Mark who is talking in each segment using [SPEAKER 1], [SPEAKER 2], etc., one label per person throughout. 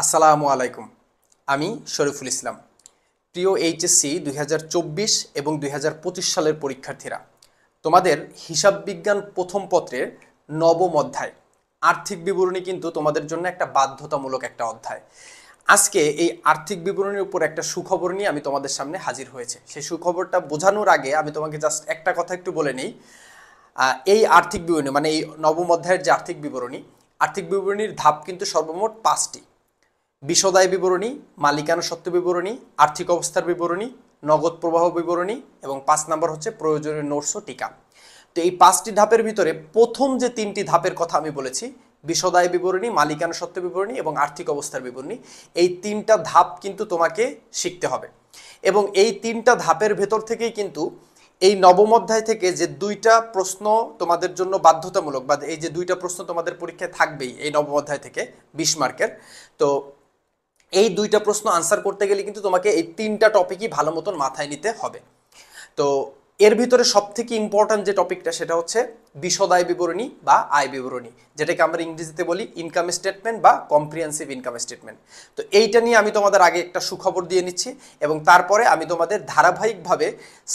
[SPEAKER 1] আসসালামু আলাইকুম। আমি শরীফুল ইসলাম। প্রিয় এইচএসসি 2024 এবং 2025 সালের পরীক্ষার্থীরা, তোমাদের হিসাব বিজ্ঞান প্রথম পত্রের নবম অধ্যায় আর্থিক বিবরণী কিন্তু তোমাদের জন্য একটা বাধ্যতামূলক একটা অধ্যায়। আজকে এই আর্থিক বিবরণীর উপর একটা সুখবর নিয়ে আমি তোমাদের সামনে হাজির হয়েছে। সেই সুখবরটা বোঝানোর আগে আমি তোমাকে জাস্ট একটা কথা একটু বলে নিই। এই আর্থিক বিবরণী মানে এই নবম অধ্যায়ের যে আর্থিক বিবরণীর ধাপ কিন্তু সর্বমোট 5টি। বিশদায় বিবরণী, মালিকানা সত্ত্ব বিবরণী, আর্থিক অবস্থার বিবরণী, নগদ প্রবাহ বিবরণী এবং 5 নম্বর হচ্ছে প্রয়োজনীয় নোটস ও টিকা। তো এই 5টি ধাপের ভিতরে প্রথম যে 3টি ধাপের কথা আমি বলেছি, বিশদায় বিবরণী, মালিকানা সত্ত্ব বিবরণী এবং আর্থিক অবস্থার বিবরণী, এই 3টা ধাপ কিন্তু তোমাকে শিখতে হবে। এবং এই 3টা ধাপের ভেতর থেকেই কিন্তু এই নবম অধ্যায় থেকে যে 2টা প্রশ্ন তোমাদের জন্য বাধ্যতামূলক, বা এই যে 2টা প্রশ্ন তোমাদের পরীক্ষায় থাকবেই এই নবম অধ্যায় থেকে 20 মার্কের, তো এই 2টা প্রশ্ন আনসার করতে গেলে কিন্তু তোমাকে এই 3টা টপিকই ভালো মতন মাথায় নিতে হবে। তো এর ভিতরে সবথেকে ইম্পর্ট্যান্ট যে টপিকটা সেটা হচ্ছে বিশদায় বিবরণী বা আয় বিবরণী, যেটাকে আমরা ইংরেজিতে বলি ইনকাম স্টেটমেন্ট বা কম্প্রিহেনসিভ ইনকাম স্টেটমেন্ট। তো এইটা নিয়ে আমি তোমাদের আগে একটা সুখবর দিয়ে নিচ্ছি এবং তারপরে আমি তোমাদের ধারাবাহিকভাবে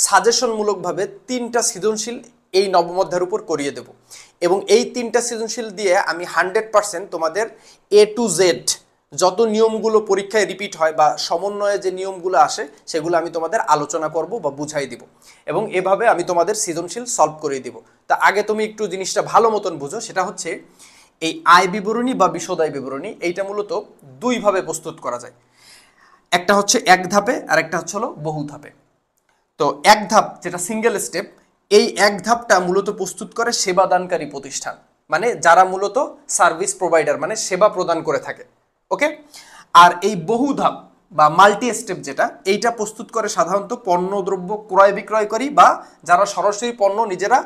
[SPEAKER 1] সাজেশনমূলকভাবে 3টা সৃজনশীল এই নবম অধ্যায়ের উপর করিয়ে দেব। এবং এই 3টা সৃজনশীল দিয়ে আমি 100% তোমাদের A to Z যত নিয়মগুলো পরীক্ষায় রিপিট হয় বা সমন্বয়ে যে নিয়মগুলো আসে সেগুলো আমি তোমাদের আলোচনা করব বা বুঝাই দিব, এবং এভাবে আমি তোমাদের সৃজনশীল সলভ করে দিব। তা আগে তুমি একটু জিনিসটা ভালো মতন বুঝো, সেটা হচ্ছে এই আয় বিবরণী বা বিশদায় বিবরণী, এইটা মূলত 2ভাবে প্রস্তুত করা যায়। একটা হচ্ছে এক ধাপে আর একটা হচ্ছে হলো বহু ধাপে। তো এক ধাপ যেটা সিঙ্গেল স্টেপ, এই এক ধাপটা মূলত প্রস্তুত করে সেবাদানকারী প্রতিষ্ঠান, মানে যারা মূলত সার্ভিস প্রোভাইডার মানে সেবা প্রদান করে থাকে। ওকে। আর এই বহু ধাপ বা মাল্টি স্টেপ যেটা, এইটা প্রস্তুত করে সাধারণত পণ্যদ্রব্য ক্রয় বিক্রয়কারী বা যারা সরাসরি পণ্য নিজেরা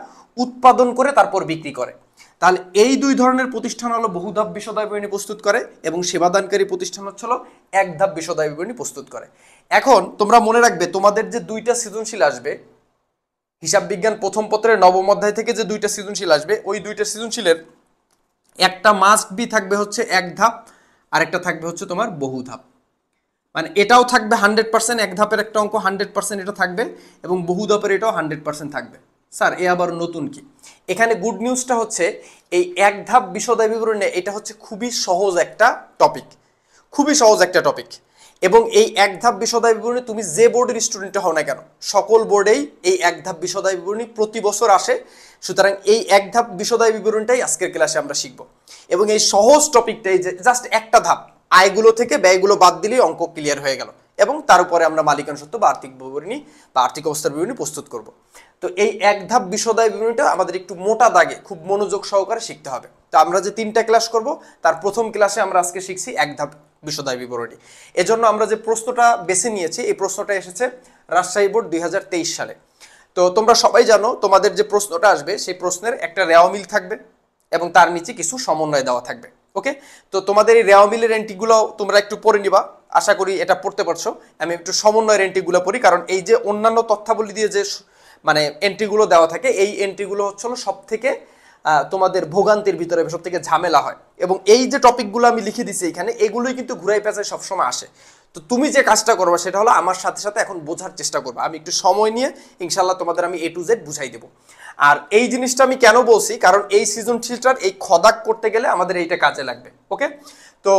[SPEAKER 1] উৎপাদন করে তারপর বিক্রি করে। তাহলে এই 2 ধরনের প্রতিষ্ঠান হলো বহু ধাপ বিশদায় বিবরণী প্রস্তুত করে এবং সেবাদানকারী প্রতিষ্ঠান হচ্ছে হলো এক ধাপ বিশদায় বিবরণী প্রস্তুত করে। এখন তোমরা মনে রাখবে, তোমাদের যে 2টা সৃজনশীল আসবে হিসাব বিজ্ঞান প্রথম পত্রের নবম অধ্যায় থেকে, যে 2টা সৃজনশীল আসবে, ওই 2টা সৃজনশীলের একটা মাস্ট বি থাকবে হচ্ছে এক ধাপ আর একটা থাকবে হচ্ছে তোমার বহু ধাপ। মানে এটাও থাকবে 100%, এক ধাপের একটা অঙ্ক 100% এটা থাকবে এবং বহু ধাপের এটাও 100% থাকবে। স্যার এ আবার নতুন কি? এখানে গুড নিউজটা হচ্ছে এই এক ধাপ বিশদায় বিবরণী এটা হচ্ছে খুবই সহজ একটা টপিক, খুবই সহজ একটা টপিক। এবং এই এক ধাপ বিশদায় বিবরণী তুমি যে বোর্ডের স্টুডেন্ট হও না কেন, সকল বোর্ডেই এই এক ধাপ বিশদায় বিবরণী প্রতি বছর আসে। সুতরাং এই এক ধাপ বিশদায় বিবরণীটাই আজকের ক্লাসে আমরা শিখব। এবং এই সহজ টপিকটাই যে জাস্ট একটা ধাপ, আয়গুলো থেকে ব্যয়গুলো বাদ দিলেই অঙ্ক ক্লিয়ার হয়ে গেল, এবং তার উপরে আমরা মালিকানা সত্ত্ব বা আর্থিক বিবরণী বা আর্থিক অবস্থার বিবরণী প্রস্তুত করব। তো এই এক ধাপ বিশদায় বিবরণীটা আমাদের একটু মোটা দাগে খুব মনোযোগ সহকারে শিখতে হবে। তো আমরা যে 3টা ক্লাস করব, তার প্রথম ক্লাসে আমরা আজকে শিখছি এক ধাপ বিশদায় বিবরণী। এজন্য আমরা যে প্রশ্নটা বেছে নিয়েছি, এই প্রশ্নটা এসেছে রাজশাহী বোর্ড 2023 সালে। তো তোমরা সবাই জানো তোমাদের যে প্রশ্নটা আসবে সেই প্রশ্নের একটা রেওয়া মিল থাকবে এবং তার নিচে কিছু সমন্বয় দেওয়া থাকবে। ওকে। তো তোমাদের এই রেওয়া মিলের এন্ট্রিগুলো তোমরা একটু পড়ে নিবা, আশা করি এটা পড়তে পারছো। আমি একটু সমন্বয়ের এন্ট্রিগুলো পড়ি, কারণ এই যে অন্যান্য তথ্যাবলী দিয়ে যে মানে এন্ট্রিগুলো দেওয়া থাকে, এই এন্ট্রিগুলো হচ্ছে সব থেকে তোমাদের ভোগান্তির ভিতরে সব থেকে ঝামেলা হয়। এবং এই যে টপিকগুলো আমি লিখে দিচ্ছি এখানে, এগুলোই কিন্তু ঘুরাই পেঁচায় সবসময় আসে। তো তুমি যে কাজটা করবা সেটা হলো আমার সাথে সাথে এখন বোঝার চেষ্টা করবা। আমি একটু সময় নিয়ে ইনশাল্লাহ তোমাদের আমি A to Z বুঝাই দেবো। আর এই জিনিসটা আমি কেন বলছি, কারণ এই সৃজনশীলটার এই খদাক করতে গেলে আমাদের এইটা কাজে লাগবে। ওকে। তো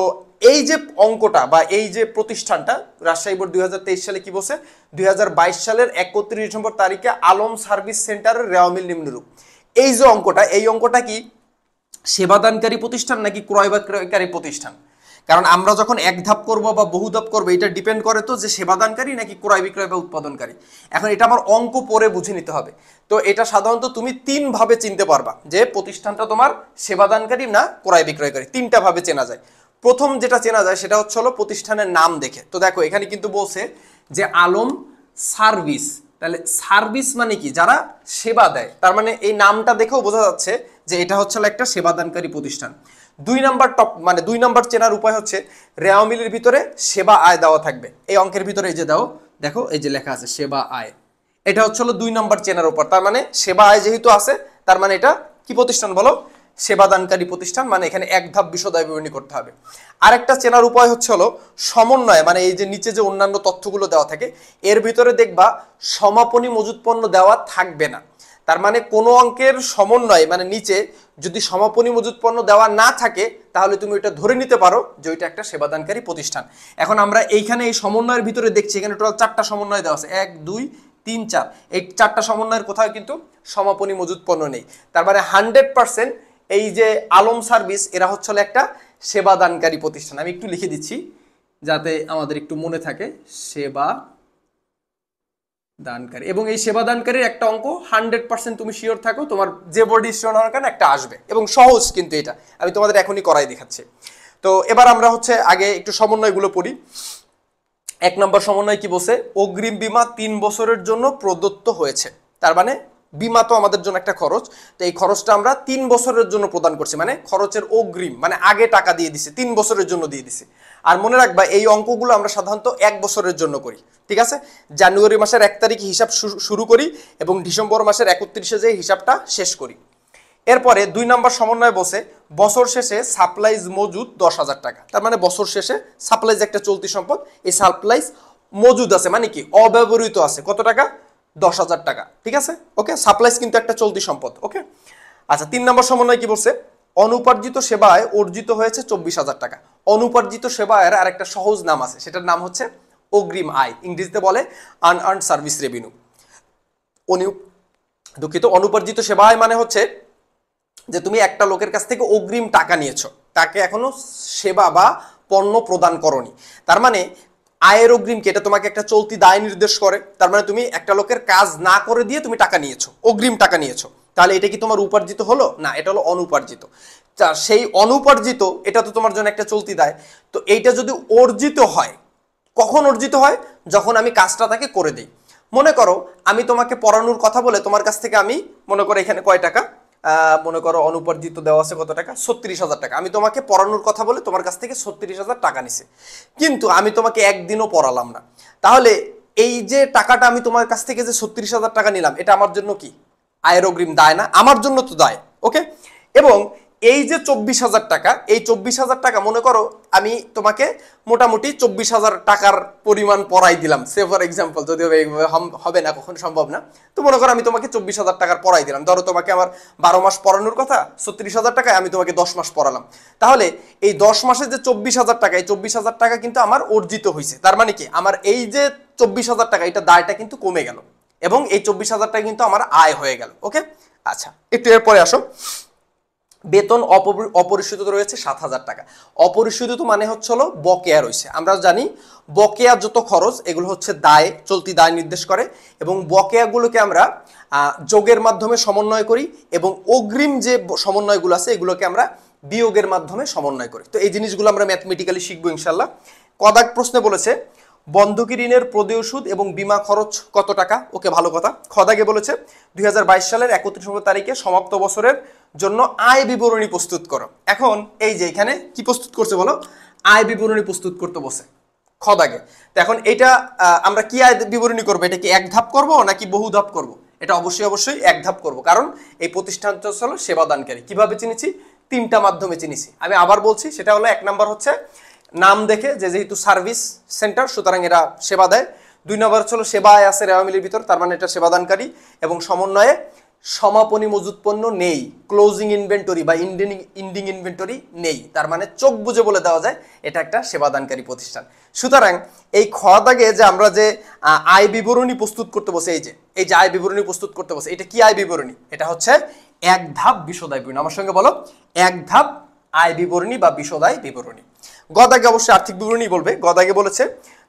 [SPEAKER 1] এই যে অঙ্কটা বা এই যে প্রতিষ্ঠানটা রাজশাহী বোর্ড 2023 সালে কি বলছে, 2022 সালের 31 ডিসেম্বর তারিখে আলম সার্ভিস সেন্টারের রেওয়া মিল নিম্নরূপ। এই যে অঙ্কটা, এই অঙ্কটা কি সেবাদানকারী প্রতিষ্ঠান নাকি ক্রয় বিক্রয়কারী প্রতিষ্ঠান? কারণ আমরা যখন এক ধাপ করব বা বহু ধাপ করবো, এটা ডিপেন্ড করে তো যে সেবাদানকারী নাকি ক্রয় বিক্রয় বা উৎপাদনকারী। এখন এটা আমার অঙ্ক পড়ে বুঝে নিতে হবে। তো এটা সাধারণত তুমি 3ভাবে চিনতে পারবা যে প্রতিষ্ঠানটা তোমার সেবাদানকারী না ক্রয় বিক্রয়কারী। 3টা ভাবে চেনা যায়। প্রথম যেটা চেনা যায় সেটা হচ্ছে হলো প্রতিষ্ঠানের নাম দেখে। তো দেখো এখানে কিন্তু বলছে যে আলম সার্ভিস, তাহলে সার্ভিস মানে কি, যারা সেবা দেয়। তার মানে এই নামটা দেখেও বোঝা যাচ্ছে যে এটা হচ্ছে একটা সেবাদানকারী প্রতিষ্ঠান। 2 নাম্বার চেনার উপায় হচ্ছে রেওয়া মিলের ভিতরে সেবা আয় দেওয়া থাকবে। এই অঙ্কের ভিতরে এই যে দাও, দেখো এই যে লেখা আছে সেবা আয়, এটা হচ্ছে হলো 2 নাম্বার চেনার উপর। তার মানে সেবা আয় যেহেতু আছে, তার মানে এটা কি প্রতিষ্ঠান বলো, সেবাদানকারী প্রতিষ্ঠান, মানে এখানে এক ধাপ বিশদায় বিবরণী করতে হবে। আরেকটা চেনার উপায় হচ্ছে হলো সমন্বয়, মানে এই যে নিচে যে অন্যান্য তথ্যগুলো দেওয়া থাকে এর ভিতরে দেখবা সমাপনী মজুত পণ্য দেওয়া থাকবে না। তার মানে কোনো অঙ্কের সমন্বয় মানে নিচে যদি সমাপনী মজুত পণ্য দেওয়া না থাকে তাহলে তুমি ওইটা ধরে নিতে পারো যে ওইটা একটা সেবাদানকারী প্রতিষ্ঠান। এখন আমরা এইখানে এই সমন্বয়ের ভিতরে দেখছি এখানে টোটাল 4টা সমন্বয় দেওয়া আছে, 1 2 3 4, এই 4টা সমন্বয়ের কোথাও কিন্তু সমাপনী মজুত পণ্য নেই। তার মানে 100% এই যে আলম সার্ভিস এরা হচ্ছে একটা সেবাদানকারী প্রতিষ্ঠান। আমি একটু লিখে দিচ্ছি যাতে আমাদের একটু মনে থাকে, সেবা দানকারী। এবং এই সেবা দানকারীর একটা অঙ্ক 100% তুমি শিওর থাকো তোমার যে বোর্ড ডিসিশন হওয়ার কারণে একটা আসবে, এবং সহজ কিন্তু এটা আমি তোমাদের এখনই করাই দেখাচ্ছি। তো এবার আমরা হচ্ছে আগে একটু সমন্বয়গুলো পড়ি। 1 নম্বর সমন্বয় কি বলছে, অগ্রিম বীমা 3 বছরের জন্য প্রদত্ত হয়েছে। তার মানে বীমা তো আমাদের জন্য একটা খরচ, তো এই খরচটা আমরা 3 বছরের জন্য প্রদান করছি, মানে খরচের অগ্রিম মানে আগে টাকা দিয়ে দিছি, 3 বছরের জন্য দিয়ে দিছি। আর মনে রাখবা এই অঙ্কগুলো আমরা সাধারণত 1 বছরের জন্য করি, ঠিক আছে? জানুয়ারি মাসের 1 তারিখে হিসাব শুরু করি এবং ডিসেম্বর মাসের 31-এ যে হিসাবটা শেষ করি। এরপরে 2 নম্বর সমন্বয় বসে বছর শেষে সাপ্লাইজ মজুদ 10,000 টাকা। তার মানে বছর শেষে সাপ্লাইজ একটা চলতি সম্পদ, এই সাপ্লাইজ মজুদ আছে মানে কি অব্যবহৃত আছে, কত টাকা, 10,000 টাকা, ঠিক আছে? ওকে, সাপ্লাইজ কিন্তু একটা চলতি সম্পদ। ওকে, আচ্ছা 3 নম্বর সমন্বয় কি বলছে, অনুপার্জিত সেবায় অর্জিত হয়েছে 24,000 টাকা। অনুপার্জিত সেবায়ের আর একটা সহজ নাম আছে, সেটার নাম হচ্ছে অগ্রিম আয়, ইংরেজিতে বলে আনআর্নড সার্ভিস রেভিনিউ। দুঃখিত, অনুপার্জিত সেবা আয় মানে হচ্ছে যে তুমি একটা লোকের কাছ থেকে অগ্রিম টাকা নিয়েছো, তাকে এখনো সেবা বা পণ্য প্রদান করনি। তার মানে আয়ের অগ্রিম কি, এটা তোমাকে একটা চলতি দায় নির্দেশ করে। তার মানে তুমি একটা লোকের কাজ না করে দিয়ে তুমি টাকা নিয়েছো, অগ্রিম টাকা নিয়েছো, তাহলে এটা কি তোমার উপার্জিত হলো না, এটা হলো অনুপার্জিত। সেই অনুপার্জিত এটা তো তোমার জন্য একটা চলতি দায়। তো এইটা যদি অর্জিত হয়, কখন অর্জিত হয়, যখন আমি কাজটা তাকে করে দিই। মনে করো আমি তোমাকে পড়ানোর কথা বলে তোমার কাছ থেকে আমি মনে করো এখানে কয় টাকা, মনে করো অনুপার্জিত দেওয়া আছে কত টাকা, 36,000 টাকা। আমি তোমাকে পড়ানোর কথা বলে তোমার কাছ থেকে 36,000 টাকা নিছে, কিন্তু আমি তোমাকে একদিনও পড়ালাম না। তাহলে এই যে টাকাটা আমি তোমার কাছ থেকে যে 36,000 টাকা নিলাম, এটা আমার জন্য কি আয়ের অগ্রিম দায় না? আমার জন্য তো দায়। ওকে, এবং এই যে 24,000 টাকা, এই 24,000 টাকা মনে করো আমি তোমাকে মোটামুটি 24,000 টাকার পরিমাণ পড়াই দিলাম, সে ফর এক্সাম্পল, যদিও হবে না, কখনো সম্ভব না। তো মনে করো আমি তোমাকে 24,000 টাকার পড়াই দিলাম, ধরো তোমাকে আমার 12 মাস পড়ানোর কথা, 36,000 টাকায় আমি তোমাকে 10 মাস পড়ালাম। তাহলে এই 10 মাসে যে 24,000 টাকা, এই 24,000 টাকা কিন্তু আমার অর্জিত হয়েছে। তার মানে কি আমার এই যে 24,000 টাকা, এটা দায়টা কিন্তু কমে গেল, এবং এই 24,000 টাকা কিন্তু আমার আয় হয়ে গেল। ওকে, আচ্ছা একটু এরপরে আসো। বেতন অপরিশোধিত রয়েছে 7,000 টাকা। অপরিশোধিত মানে হচ্ছে হলো বকেয়া রয়েছে। আমরা জানি বকেয়া যত খরচ এগুলো হচ্ছে দায়, চলতি দায় নির্দেশ করে, এবং বকেয়াগুলোকে আমরা যোগের মাধ্যমে সমন্বয় করি, এবং অগ্রিম যে সমন্বয়গুলো আছে এগুলোকে আমরা বিয়োগের মাধ্যমে সমন্বয় করি। তো এই জিনিসগুলো আমরা ম্যাথমেটিক্যালি শিখবো ইনশাল্লাহ। কদাক প্রশ্নে বলেছে বন্ধকি ঋণের প্রদেয় সুদ এবং বীমা খরচ কত টাকা। ওকে, ভালো কথা। খদাগে বলেছে 2022 সালের 31 তারিখে সমাপ্ত বছরের জন্য আয় বিবরণী প্রস্তুত করো। এখন এই যে এখানে কি প্রস্তুত করছে বলো, আয় বিবরণী প্রস্তুত করতে বসে খদাগে। তো এখন এটা আমরা কি আয় বিবরণী করবো, এটা কি এক ধাপ করব নাকি বহু ধাপ করব? এটা অবশ্যই এক ধাপ করব, কারণ এই প্রতিষ্ঠানটা হলো সেবাদানকারী। কিভাবে চিনেছি, 3টা মাধ্যমে চিনেছি। আমি আবার বলছি, সেটা হলো 1 নম্বর হচ্ছে নাম দেখে, যে যেহেতু সার্ভিস সেন্টার সুতরাং এরা সেবা দেয়। 2 নম্বর হলো সেবায় আছে রেওয়ামিলির ভিতর, তার মানে এটা সেবাদানকারী। এবং সমন্বয়ে সমাপনী মজুত পণ্য নেই, ক্লোজিং ইনভেন্টরি বা ইন্ডিং ইনভেন্টরি নেই, তার মানে চোখ বুঝে বলে দেওয়া যায় এটা একটা সেবাদানকারী প্রতিষ্ঠান। সুতরাং এই খ দাগে যে আমরা যে আয় বিবরণী প্রস্তুত করতে বসে, এই যে আয় বিবরণী প্রস্তুত করতে বসে, এটা কি আয় বিবরণী, এটা হচ্ছে এক ধাপ বিশদায় বিবরণী। আমার সঙ্গে বলো, এক ধাপ আয় বিবরণী বা বিশদায় বিবরণী। গদাগে অবশ্যই আর্থিক বিবরণী বলবে। গদাগে বলেছে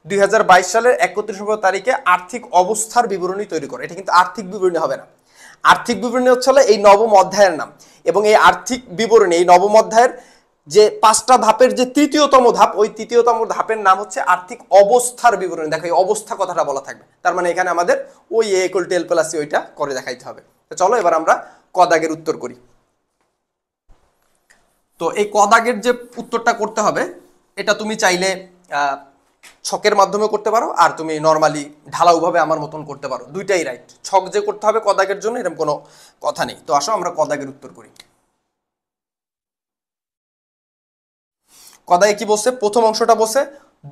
[SPEAKER 1] 2022 সালের 31 তারিখে আর্থিক অবস্থার বিবরণী তৈরি করে। এটা কিন্তু আর্থিক বিবরণী হবে না, আর্থিক বিবরণী হচ্ছে এই নবম অধ্যায়ের নাম। এবং এই আর্থিক বিবরণী, এই নবম অধ্যায়ের যে 5টা ধাপের যে 3য়তম ধাপ, ওই 3য়তম ধাপের নাম হচ্ছে আর্থিক অবস্থার বিবরণী। দেখো এই অবস্থা কথাটা বলা থাকবে, তার মানে এখানে আমাদের ওই a = l + c ওইটা করে দেখাইতে হবে। তো চলো এবার আমরা কদাগের উত্তর করি। তো এই কদাগের যে উত্তরটা করতে হবে, এটা তুমি চাইলে ছকের মাধ্যমে করতে পারো, আর তুমি নর্মালি ঢালাওভাবে আমার মতন করতে পারো, দুইটাই রাইট। ছক যে করতে হবে কদাগের জন্য এরকম কোনো কথা নেই। তো আসো আমরা কদাগের উত্তর করি। কদায় কি বলছে? প্রথম অংশটা বলছে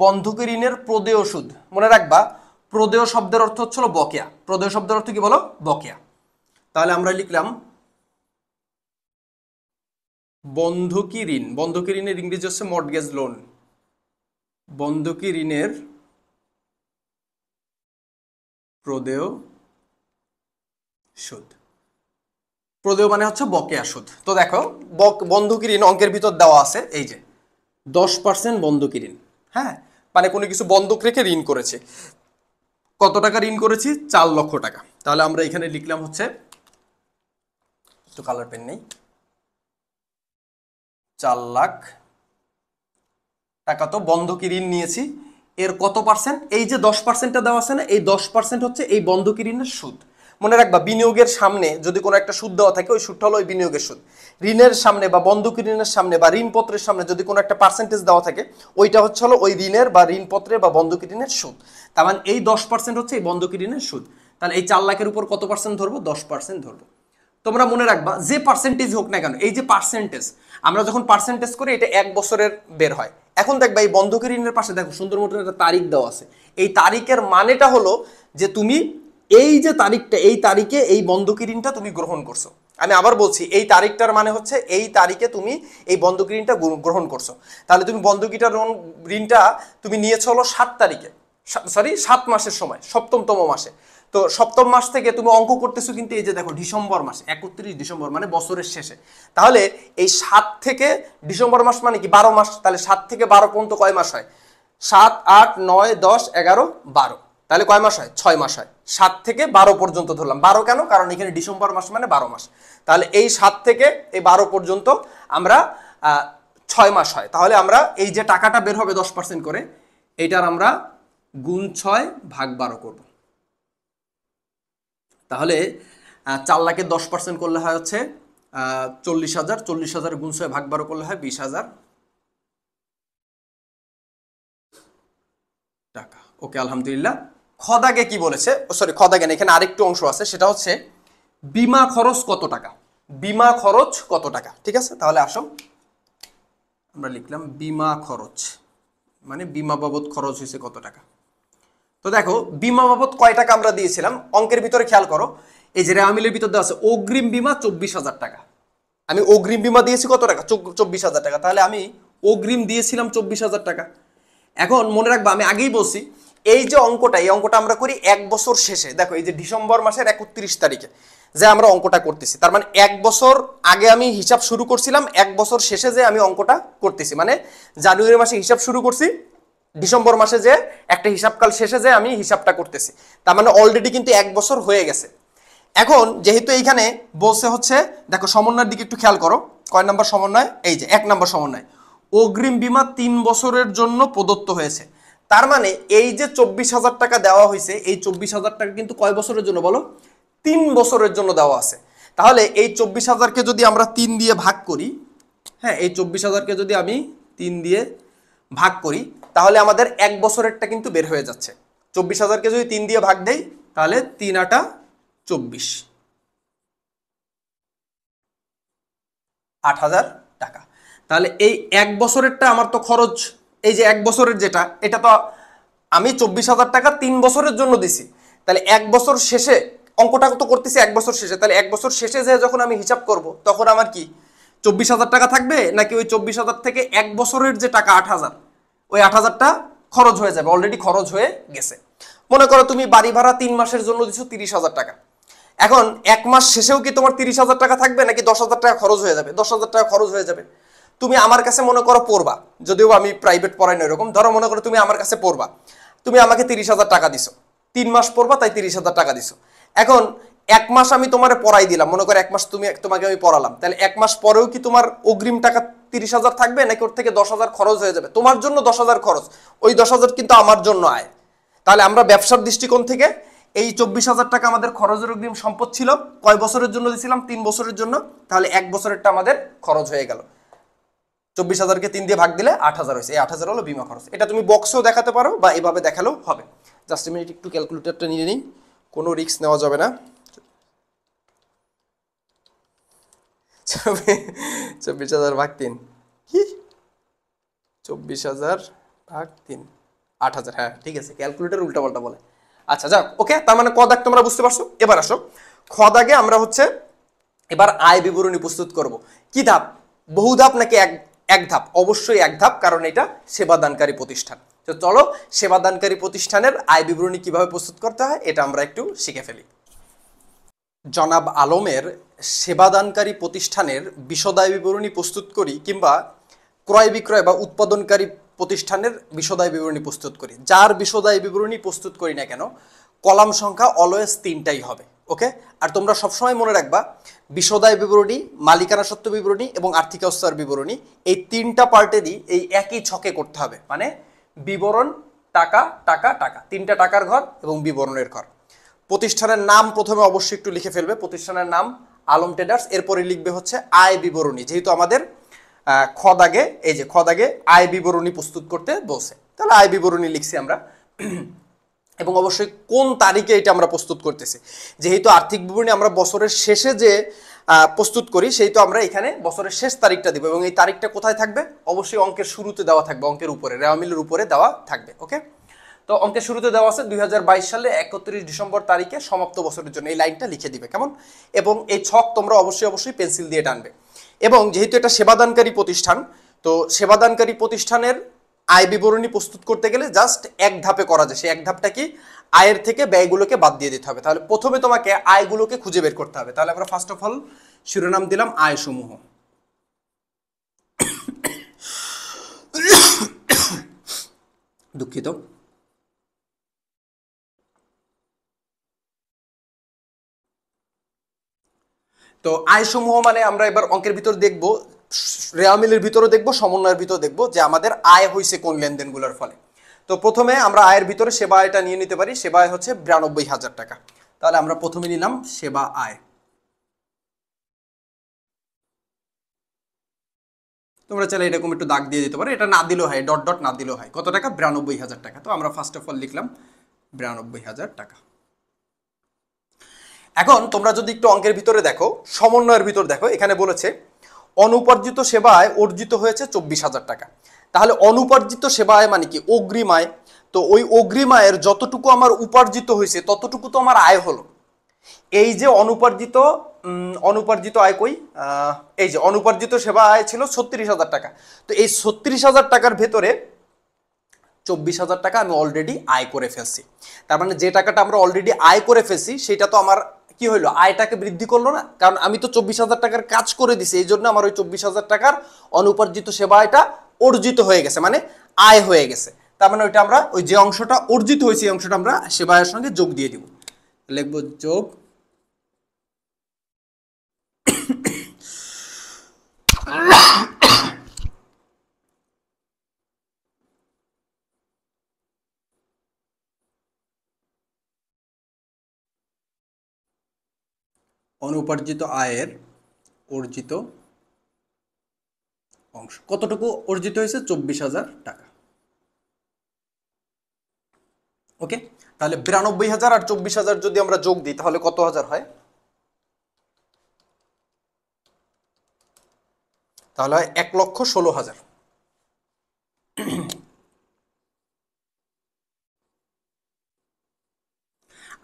[SPEAKER 1] বন্ধকি ঋণের প্রদেয় সুদ। মনে রাখবা প্রদেয় শব্দের অর্থ হচ্ছিল বকেয়া। প্রদেয় শব্দের অর্থ কি বলো? বকেয়া। তাহলে আমরা লিখলাম বন্ধকি ঋণ। বন্ধকি ঋণের ইংরেজি হচ্ছে মর্টগেজ লোন। বন্ধকি ঋণের প্রদেয় সুদ। প্রদেয় মানে হচ্ছে বকেয়া সুদ। তো দেখো বন্ধকি ঋণ অঙ্কের ভিতর দেওয়া আছে এই যে 10% বন্ধকি ঋণ। হ্যাঁ, মানে কোনো কিছু বন্ধক রেখে ঋণ করেছে। কত টাকা ঋণ করেছি? 4 লক্ষ টাকা। তাহলে আমরা এখানে লিখলাম হচ্ছে, একটু কালার পেন নেই, 4 লাখ টাকা তো বন্ধকি ঋণ নিয়েছি। এর কত পার্সেন্ট? এই যে 10%টা দেওয়া আছে না, এই 10% হচ্ছে এই বন্ধকি ঋণের সুদ। মনে রাখবা বিনিয়োগের সামনে যদি কোনো একটা সুদ দেওয়া থাকে ওই সুদটা হলো ওই বিনিয়োগের সুদ। ঋণের সামনে বা বন্ধকি ঋণের সামনে বা ঋণপত্রের সামনে যদি কোনো একটা পার্সেন্টেজ দেওয়া থাকে ওইটা হচ্ছে হলো ওই ঋণের বা ঋণপত্রের বা বন্ধকি ঋণের সুদ। তার মানে এই 10% হচ্ছে এই বন্ধকি ঋণের সুদ। তাহলে এই 4 লাখের উপর কত পার্সেন্ট ধরবো? 10% ধরবো। তোমরা মনে রাখবা যে পার্সেন্টেজ হোক না কেন, এই যে পার্সেন্টেজ, আমরা যখন পার্সেন্টেজ করি এটা 1 বছরের বের হয়। এখন দেখবা এই বন্ধকি ঋণের পাশে দেখো সুন্দর মতো একটা তারিখ দেওয়া আছে। এই তারিখের মানেটা হলো যে তুমি এই যে তারিখটা, এই তারিখে এই বন্ধকি ঋণটা তুমি গ্রহণ করছো। আমি আবার বলছি, এই তারিখটার মানে হচ্ছে এই তারিখে তুমি এই বন্ধকি ঋণটা গ্রহণ করছো। তাহলে তুমি ঋণটা তুমি নিয়েছো হলো 7 তারিখে, সরি 7 মাসের সময়, সপ্তমতম মাসে। তো সপ্তম মাস থেকে তুমি অঙ্ক করতেছো কিন্তু এই যে দেখো ডিসেম্বর মাসে, 31 ডিসেম্বর মানে বছরের শেষে। তাহলে এই 7 থেকে ডিসেম্বর মাস মানে কি 12 মাস। তাহলে 7 থেকে 12 পর্যন্ত কয় মাস হয়? 7, 8, 9, 10, 11, 12। তাহলে কয় মাস হয়? 6 মাস হয়। 7 থেকে 12 পর্যন্ত ধরলাম। 12 কেন? কারণ এখানে ডিসেম্বর মাস মানে 12 মাস। তাহলে এই 7 থেকে এই 12 পর্যন্ত আমরা 6 মাস হয়। তাহলে আমরা এই যে টাকাটা বের হবে 10% করে, এইটার আমরা গুণ 6 ভাগ 12 করব। তাহলে 4 লাখের 10% করলে হয় হচ্ছে 40,000। 40,000 গুণ 6 ভাগ 12 করলে হয় 20,000 টাকা। ওকে, আলহামদুলিল্লাহ। খদাগে কি বলেছে? সরি, খদাগে না, এখানে আরেকটু অংশ আছে, সেটা হচ্ছে বিমা খরচ কত টাকা। বিমা খরচ কত টাকা? ঠিক আছে, তাহলে আসো আমরা লিখলাম বিমা খরচ, মানে বিমা বাবদ খরচ হয়েছে কত টাকা। তো দেখো বিমা বাবদ কয় টাকা আমরা দিয়েছিলাম অঙ্কের ভিতরে খেয়াল করো। এই যে রেওয়ামিলের ভিতর দেওয়া আছে অগ্রিম বিমা 24,000 টাকা। আমি অগ্রিম বিমা দিয়েছি কত টাকা? 24,000 টাকা। তাহলে আমি অগ্রিম দিয়েছিলাম 24,000 টাকা। এখন মনে রাখবা আমি আগেই বলছি এই যে অঙ্কটা, এই অঙ্কটা আমরা করি 1 বছর শেষে। দেখো এই যে ডিসেম্বর মাসের 31 তারিখে যে আমরা অঙ্কটা করতেছি, তার মানে 1 বছর আগে আমি হিসাব শুরু করছিলাম, 1 বছর শেষে যে আমি অঙ্কটা করতেছি। মানে জানুয়ারি মাসে হিসাব শুরু করছি, ডিসেম্বর মাসে যে একটা হিসাবকাল শেষে যে আমি হিসাবটা করতেছি, তার মানে অলরেডি কিন্তু 1 বছর হয়ে গেছে। এখন যেহেতু এইখানে বলছে হচ্ছে, দেখো সমন্বয়ের দিকে একটু খেয়াল করো, কয় নম্বর সমন্বয়? এই যে 1 নম্বর সমন্বয়, অগ্রিম বীমা 3 বছরের জন্য প্রদত্ত হয়েছে। তার মানে এই যে 24,000 টাকা দেওয়া হয়েছে, এই 24,000 টাকা কিন্তু কয় বছরের জন্য বলো? 3 বছরের জন্য দেওয়া আছে। তাহলে এই 24,000কে যদি আমরা 3 দিয়ে ভাগ করি, হ্যাঁ, এই 24,000কে যদি আমি 3 দিয়ে ভাগ করি তাহলে আমাদের 1 বছরেরটা কিন্তু বের হয়ে যাচ্ছে। 24,000কে যদি 3 দিয়ে ভাগ দেই তাহলে 3 আটা 24, 8,000 টাকা। তাহলে এই 1 বছরেরটা আমার তো খরচ, এই যে 1 বছরের যেটা, এটা তো আমি 24,000 টাকা 3 বছরের জন্য দিছি। তাহলে 1 বছর শেষে অঙ্কটা তো করতেছি 1 বছর শেষে, তাহলে 1 বছর শেষে যে যখন আমি হিসাব করব তখন আমার কি 24,000 টাকা থাকবে, নাকি ওই 24,000 থেকে 1 বছরের যে টাকা 8,000, ওই 8,000টা খরচ হয়ে যাবে? অলরেডি খরচ হয়ে গেছে। মনে করো তুমি বাড়ি ভাড়া 3 মাসের জন্য দিছো 30,000 টাকা। এখন 1 মাস শেষেও কি তোমার 30,000 টাকা থাকবে, নাকি 10,000 টাকা খরচ হয়ে যাবে? 10,000 টাকা খরচ হয়ে যাবে। তুমি আমার কাছে মনে করো পড়বা, যদিও আমি প্রাইভেট পড়াই না এরকম, ধরো মনে করো তুমি আমার কাছে পড়বা, তুমি আমাকে 30,000 টাকা দিছো, 3 মাস পড়বা তাই 30,000 টাকা দিছো। এখন 1 মাস আমি তোমারে পড়াই দিলাম, মনে করো 1 মাস তোমাকে আমি পড়ালাম, তাহলে 1 মাস পরেও কি তোমার অগ্রিম টাকা 30,000 থাকবে, নাকি ওর থেকে 10,000 খরচ হয়ে যাবে? তোমার জন্য 10,000 খরচ, ওই 10,000 কিন্তু আমার জন্য আয়। তাহলে আমরা ব্যবসার দৃষ্টিকোণ থেকে এই 24,000 টাকা আমাদের খরচের অগ্রিম সম্পদ ছিল, কয় বছরের জন্য দিয়েছিলাম? 3 বছরের জন্য। তাহলে 1 বছরেরটা আমাদের খরচ হয়ে গেল। 24,000কে 3 দিয়ে ভাগ দিলে 8,000 হয়েছে, এই 8,000 হলো বিমা খরচ। এটা তুমি বক্সেও দেখাতে পারো বা এভাবে দেখালেও হবে। জাস্ট মিনিট একটু ক্যালকুলেটরটা নিয়ে নিই, কোনো রিস্ক নেওয়া যাবে না। 24,000 ভাগ 3 কি 24,000 ভাগ 3, 8,000। হ্যাঁ ঠিক আছে, ক্যালকুলেটর উল্টাপাল্টা বলে। আচ্ছা যাক, ওকে, তার মানে ক দাগ তোমরা বুঝতে পারছো। এবার আসো খ দাগে আমরা হচ্ছে এবার আয় বিবরণী প্রস্তুত করব। কি ধাপ, বহু ধাপ নাকি এক ধাপ? অবশ্যই এক ধাপ, কারণ এটা সেবাদানকারী প্রতিষ্ঠান। তো চলো সেবাদানকারী প্রতিষ্ঠানের আয় বিবরণী কিভাবে প্রস্তুত করতে হয় এটা আমরা একটু শিখে ফেলি। জনাব আলমের সেবাদানকারী প্রতিষ্ঠানের বিশদায় বিবরণী প্রস্তুত করি, কিংবা ক্রয় বিক্রয় বা উৎপাদনকারী প্রতিষ্ঠানের বিশদায় বিবরণী প্রস্তুত করি, যার বিশদায় বিবরণী প্রস্তুত করি না কেন কলাম সংখ্যা অলওয়েজ 3টাই হবে। ওকে, আর তোমরা সবসময় মনে রাখবা বিশদায় বিবরণী, মালিকানা সত্ত্ব বিবরণী এবং আর্থিক অবস্থার বিবরণী এই 3টা পার্টেরই এই একই ছকে করতে হবে। মানে বিবরণ, টাকা টাকা টাকা, 3টা টাকার ঘর এবং বিবরণের ঘর। প্রতিষ্ঠানের নাম প্রথমে অবশ্যই একটু লিখে ফেলবে, প্রতিষ্ঠানের নাম আলম ট্রেডার্স। এরপরে লিখবে হচ্ছে আয় বিবরণী, যেহেতু আমাদের খ দাগে, এই যে খ দাগে আয় বিবরণী প্রস্তুত করতে বলছে, তাহলে আয় বিবরণী লিখছি আমরা। এবং অবশ্যই কোন তারিখে এটা আমরা প্রস্তুত করতেছি, যেহেতু আর্থিক বিবরণী আমরা বছরের শেষে যে প্রস্তুত করি, সেই তো আমরা এখানে বছরের শেষ তারিখটা দিব। এবং এই তারিখটা কোথায় থাকবে? অবশ্যই অঙ্কের শুরুতে দেওয়া থাকবে, অঙ্কের উপরে, রেওয়ামিলের উপরে দেওয়া থাকবে। ওকে, তো অঙ্কের শুরুতে দেওয়া আছে 2022 সালে 31 ডিসেম্বর তারিখে সমাপ্ত বছরের জন্য, এই লাইনটা লিখে দিবে কেমন। এবং এই ছক তোমরা অবশ্যই পেন্সিল দিয়ে টানবে। এবং যেহেতু এটা সেবাদানকারী প্রতিষ্ঠান, তো সেবাদানকারী প্রতিষ্ঠানের আয় বিবরণী প্রস্তুত করতে গেলে জাস্ট এক ধাপে করা যায়। সেই এক ধাপটা কি? আয়ের থেকে ব্যয়গুলোকে বাদ দিয়ে দিতে হবে। তাহলে প্রথমে তোমাকে আয়গুলোকে খুঁজে বের করতে হবে। তাহলে আমরা ফার্স্ট অফ অল শিরোনাম দিলাম আয়সমূহ। দুঃখিত। তো আয়সমূহ মানে আমরা এবার অঙ্কের ভিতর দেখব, রেওয়ামিলের ভিতরে দেখব, সমন্বয়ের ভিতরে দেখব যে আমাদের আয় হয়েছে কোন লেনদেনগুলোর ফলে। তো প্রথমে আমরা আয়ের ভিতরে সেবা আয়টা নিয়ে নিতে পারি। সেবা আয় হচ্ছে 92,000 টাকা। তাহলে আমরা প্রথমে নিলাম সেবা আয়। তোমরা চাইলে এরকম একটু দাগ দিয়ে দিতে পারো, এটা না দিলেও হয়, ডট ডট না দিলেও হয়। কত টাকা? 92,000 টাকা। তো আমরা ফার্স্ট অফ অল লিখলাম 92,000 টাকা। এখন তোমরা যদি একটু অঙ্কের ভিতরে দেখো, সমন্বয়ের ভিতর দেখো, এখানে বলেছে অনুপার্জিত সেবায় অর্জিত হয়েছে 24,000 টাকা। তাহলে অনুপার্জিত সেবায় মানে কি? অগ্রিম আয়। তো ওই অগ্রিম আয়ের যতটুকু আমার উপার্জিত হয়েছে ততটুকু তো আমার আয় হলো। এই যে অনুপার্জিত আয় কই, এই যে অনুপার্জিত সেবা আয় ছিল 36,000 টাকা। তো এই 36,000 টাকার ভেতরে 24,000 টাকা আমি অলরেডি আয় করে ফেলছি। তার মানে যে টাকাটা আমরা অলরেডি আয় করে ফেলছি সেটা তো আমার কি হইলো? আয়টাকে বৃদ্ধি করলো না, কারণ আমি তো 24,000 টাকার কাজ করে দিছি। এই জন্য আমার ওই 24,000 টাকার অনুপার্জিত সেবা আয়টা অর্জিত হয়ে গেছে, মানে আয় হয়ে গেছে। তার মানে ওইটা আমরা ওই যে অংশটা অর্জিত হয়েছে এই অংশটা আমরা সেবা আয়ের সঙ্গে যোগ দিয়ে দিব। লিখব যোগ অনুপার্জিত আয়ের অর্জিত অংশ। কতটুকু অর্জিত হয়েছে? 24,000 টাকা। ওকে, তাহলে 92,000 আর 24,000 যদি আমরা যোগ দিই তাহলে কত হাজার হয়? তাহলে হয় 1,16,000।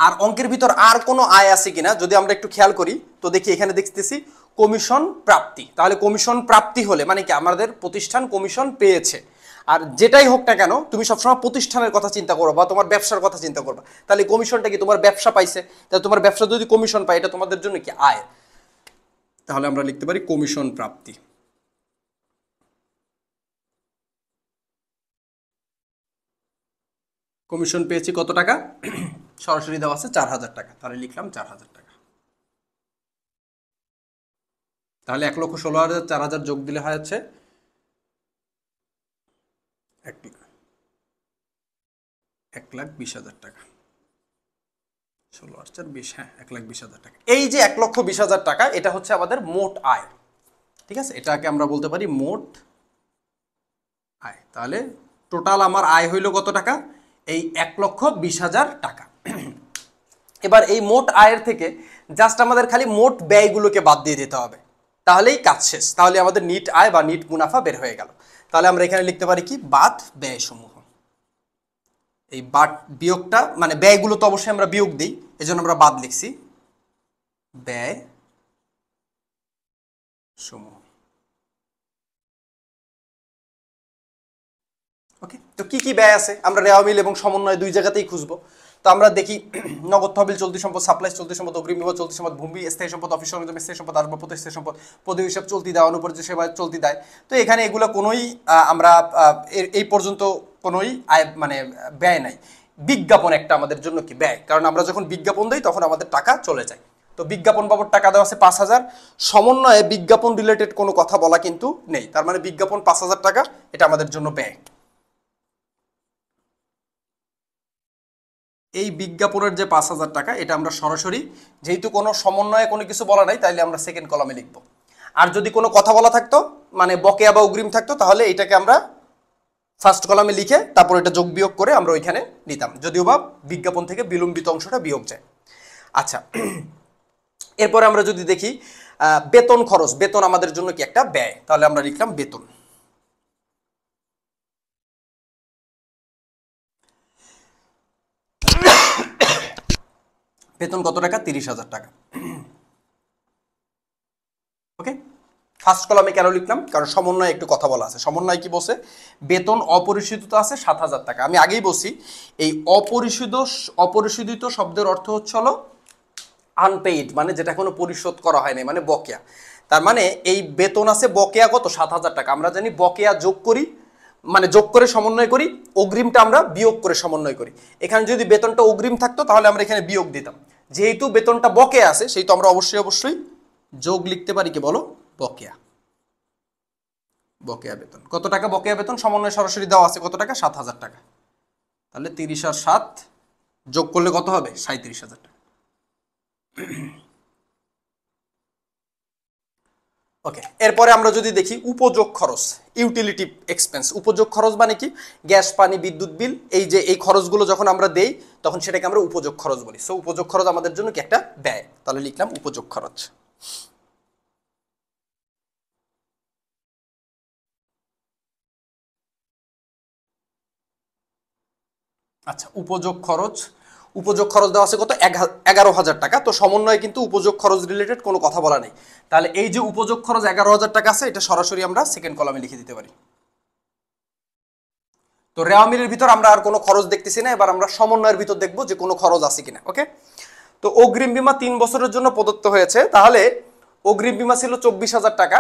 [SPEAKER 1] আর অঙ্কের ভিতর আর কোনো আয় আছে কিনা যদি আমরা একটু খেয়াল করি, তো দেখি এখানে দেখতেছি কমিশন প্রাপ্তি। তাহলে কমিশন প্রাপ্তি হলে মানে কি? আমাদের প্রতিষ্ঠান কমিশন পেয়েছে। আর যেটাই হোক না কেন তুমি সবসময় প্রতিষ্ঠানের কথা চিন্তা করো বা তোমার ব্যবসার কথা চিন্তা করবা। তাহলে কমিশনটা কি? তোমার ব্যবসা পাইছে, তাহলে তোমার ব্যবসা যদি কমিশন পায় এটা তোমাদের জন্য কি? আয়। তাহলে আমরা লিখতে পারি কমিশন প্রাপ্তি। কমিশন পেয়েছি কত টাকা? সরাসরি দেওয়া আছে 4,000 টাকা। তাহলে লিখলাম 4,000 টাকা। তাহলে 1,16,000 4,000 যোগ দিলে হয় হচ্ছে 1,20,000 টাকা। 16 আর 4 20, হ্যাঁ 1,20,000 টাকা। এই যে 1,20,000 টাকা এটা হচ্ছে আমাদের মোট আয়। ঠিক আছে, এটাকে আমরা বলতে পারি মোট আয়। তাহলে টোটাল আমার আয় হইল কত টাকা? এই 1,20,000 টাকা। এবার এই মোট আয়ের থেকে জাস্ট আমাদের খালি মোট ব্যয়গুলোকে বাদ দিয়ে দিতে হবে। তাহলেই কাজ শেষ, তাহলে আমাদের নিট আয় বা নিট মুনাফা বের হয়ে গেল। তাহলে আমরা এখানে লিখতে পারি কি, বাদ ব্যয় সমূহ। এই বাদ বিয়োগটা মানে ব্যয়গুলো তো অবশ্যই আমরা বিয়োগ দিই, এজন্য আমরা বাদ লিখছি, ব্যয় সমূহ। ওকে, তো কি কি ব্যয় আছে আমরা রেওয়া মিল এবং সমন্বয় দুই জায়গাতেই খুঁজবো। তো আমরা দেখি নগদ তহবিল, চলতি সম্পদ, সাপ্লাইস চলতি সম্পদ, অগ্রিম বিভাগ চলতি সম্পদ, ভূমি স্থায়ী সম্পদ, অফিস সরঞ্জাম স্থায়ী সম্পদ, আসবাবপত্র স্থায়ী সম্পদ, পদ হিসাব চলতি দেয়, অনুপরিচিত সেবা চলতি দেয়। তো এখানে এগুলো কোনোই আমরা এই পর্যন্ত কোনোই আয় মানে ব্যয় নাই। বিজ্ঞাপন একটা আমাদের জন্য কি ব্যয়, কারণ আমরা যখন বিজ্ঞাপন দিই তখন আমাদের টাকা চলে যায়। তো বিজ্ঞাপন বাবদ টাকা দেওয়া আছে 5,000, সমন্বয়ে বিজ্ঞাপন রিলেটেড কোনো কথা বলা কিন্তু নেই, তার মানে বিজ্ঞাপন 5,000 টাকা, এটা আমাদের জন্য ব্যয়। এই বিজ্ঞাপনের যে 5,000 টাকা, এটা আমরা সরাসরি, যেহেতু কোনো সমন্বয়ে কোনো কিছু বলা নাই, তাইলে আমরা সেকেন্ড কলামে লিখবো। আর যদি কোনো কথা বলা থাকতো মানে বকেয়া বা অগ্রিম থাকতো, তাহলে এটাকে আমরা ফার্স্ট কলামে লিখে তারপর এটা যোগ বিয়োগ করে আমরা ওইখানে নিতাম, যদিও বা বিজ্ঞাপন থেকে বিলম্বিত অংশটা বিয়োগ যায়। আচ্ছা, এরপরে আমরা যদি দেখি বেতন খরচ, বেতন আমাদের জন্য কি একটা ব্যয়, তাহলে আমরা লিখলাম বেতন। বেতন কত টাকা, 30,000 টাকা। ওকে, ফার্স্ট কলামে কেন লিখলাম, কারণ সমন্বয়ে একটু কথা বলা আছে। সমন্বয় কি বলছে, বেতন অপরিশোধিত আছে 7,000 টাকা। আমি আগেই বলছি এই অপরিশোধিত শব্দের অর্থ হচ্ছে হলো আনপেইড, মানে যেটা কোনো পরিশোধ করা হয় নাই, মানে বকেয়া। তার মানে এই বেতন আছে বকেয়া কত, 7,000 টাকা। আমরা জানি বকেয়া যোগ করি মানে যোগ করে সমন্বয় করি, অগ্রিমটা আমরা বিয়োগ করে সমন্বয় করি। এখানে যদি বেতনটা অগ্রিম থাকতো তাহলে আমরা এখানে বিয়োগ দিতাম। যেহেতু বেতনটা বকেয়া আছে সেহেতু আমরা অবশ্যই যোগ লিখতে পারি, কি বলো, বকেয়া। বকেয়া বেতন কত টাকা, বকেয়া বেতন সমন্বয় সরাসরি দেওয়া আছে কত টাকা, 7,000 টাকা। তাহলে 30 আর 7 যোগ করলে কত হবে, 37,000 টাকা। ওকে, এরপরে আমরা যদি দেখি উপযোগ খরচ, ইউটিলিটি এক্সপেন্স। উপযোগ খরচ মানে কি, গ্যাস, পানি, বিদ্যুৎ বিল, এই যে এই খরচগুলো যখন আমরা দেই তখন সেটাকে আমরা উপযোগ খরচ বলি। সো উপযোগ খরচ আমাদের জন্য কি একটা ব্যয়, তাহলে লিখলাম উপযোগ খরচ। আচ্ছা, উপযোগ খরচ, উপযোগ খরচ দেওয়া আছে কত, 11,000 টাকা। তো সমন্বয়ে কিন্তু উপযোগ খরচ রিলেটেড কোনো কথা বলা নেই, তাহলে এই যে উপযোগ খরচ 11,000 টাকা আছে, এটা সরাসরি আমরা সেকেন্ড কলামে লিখে দিতে পারি। তো রেওয়া মিলের ভিতর আমরা আর কোনো খরচ দেখতেছি না, এবার আমরা সমন্বয়ের ভিতর দেখবো যে কোনো খরচ আছে কিনা। ওকে, তো অগ্রিম বীমা 3 বছরের জন্য প্রদত্ত হয়েছে, তাহলে অগ্রিম বীমা ছিল 24,000 টাকা,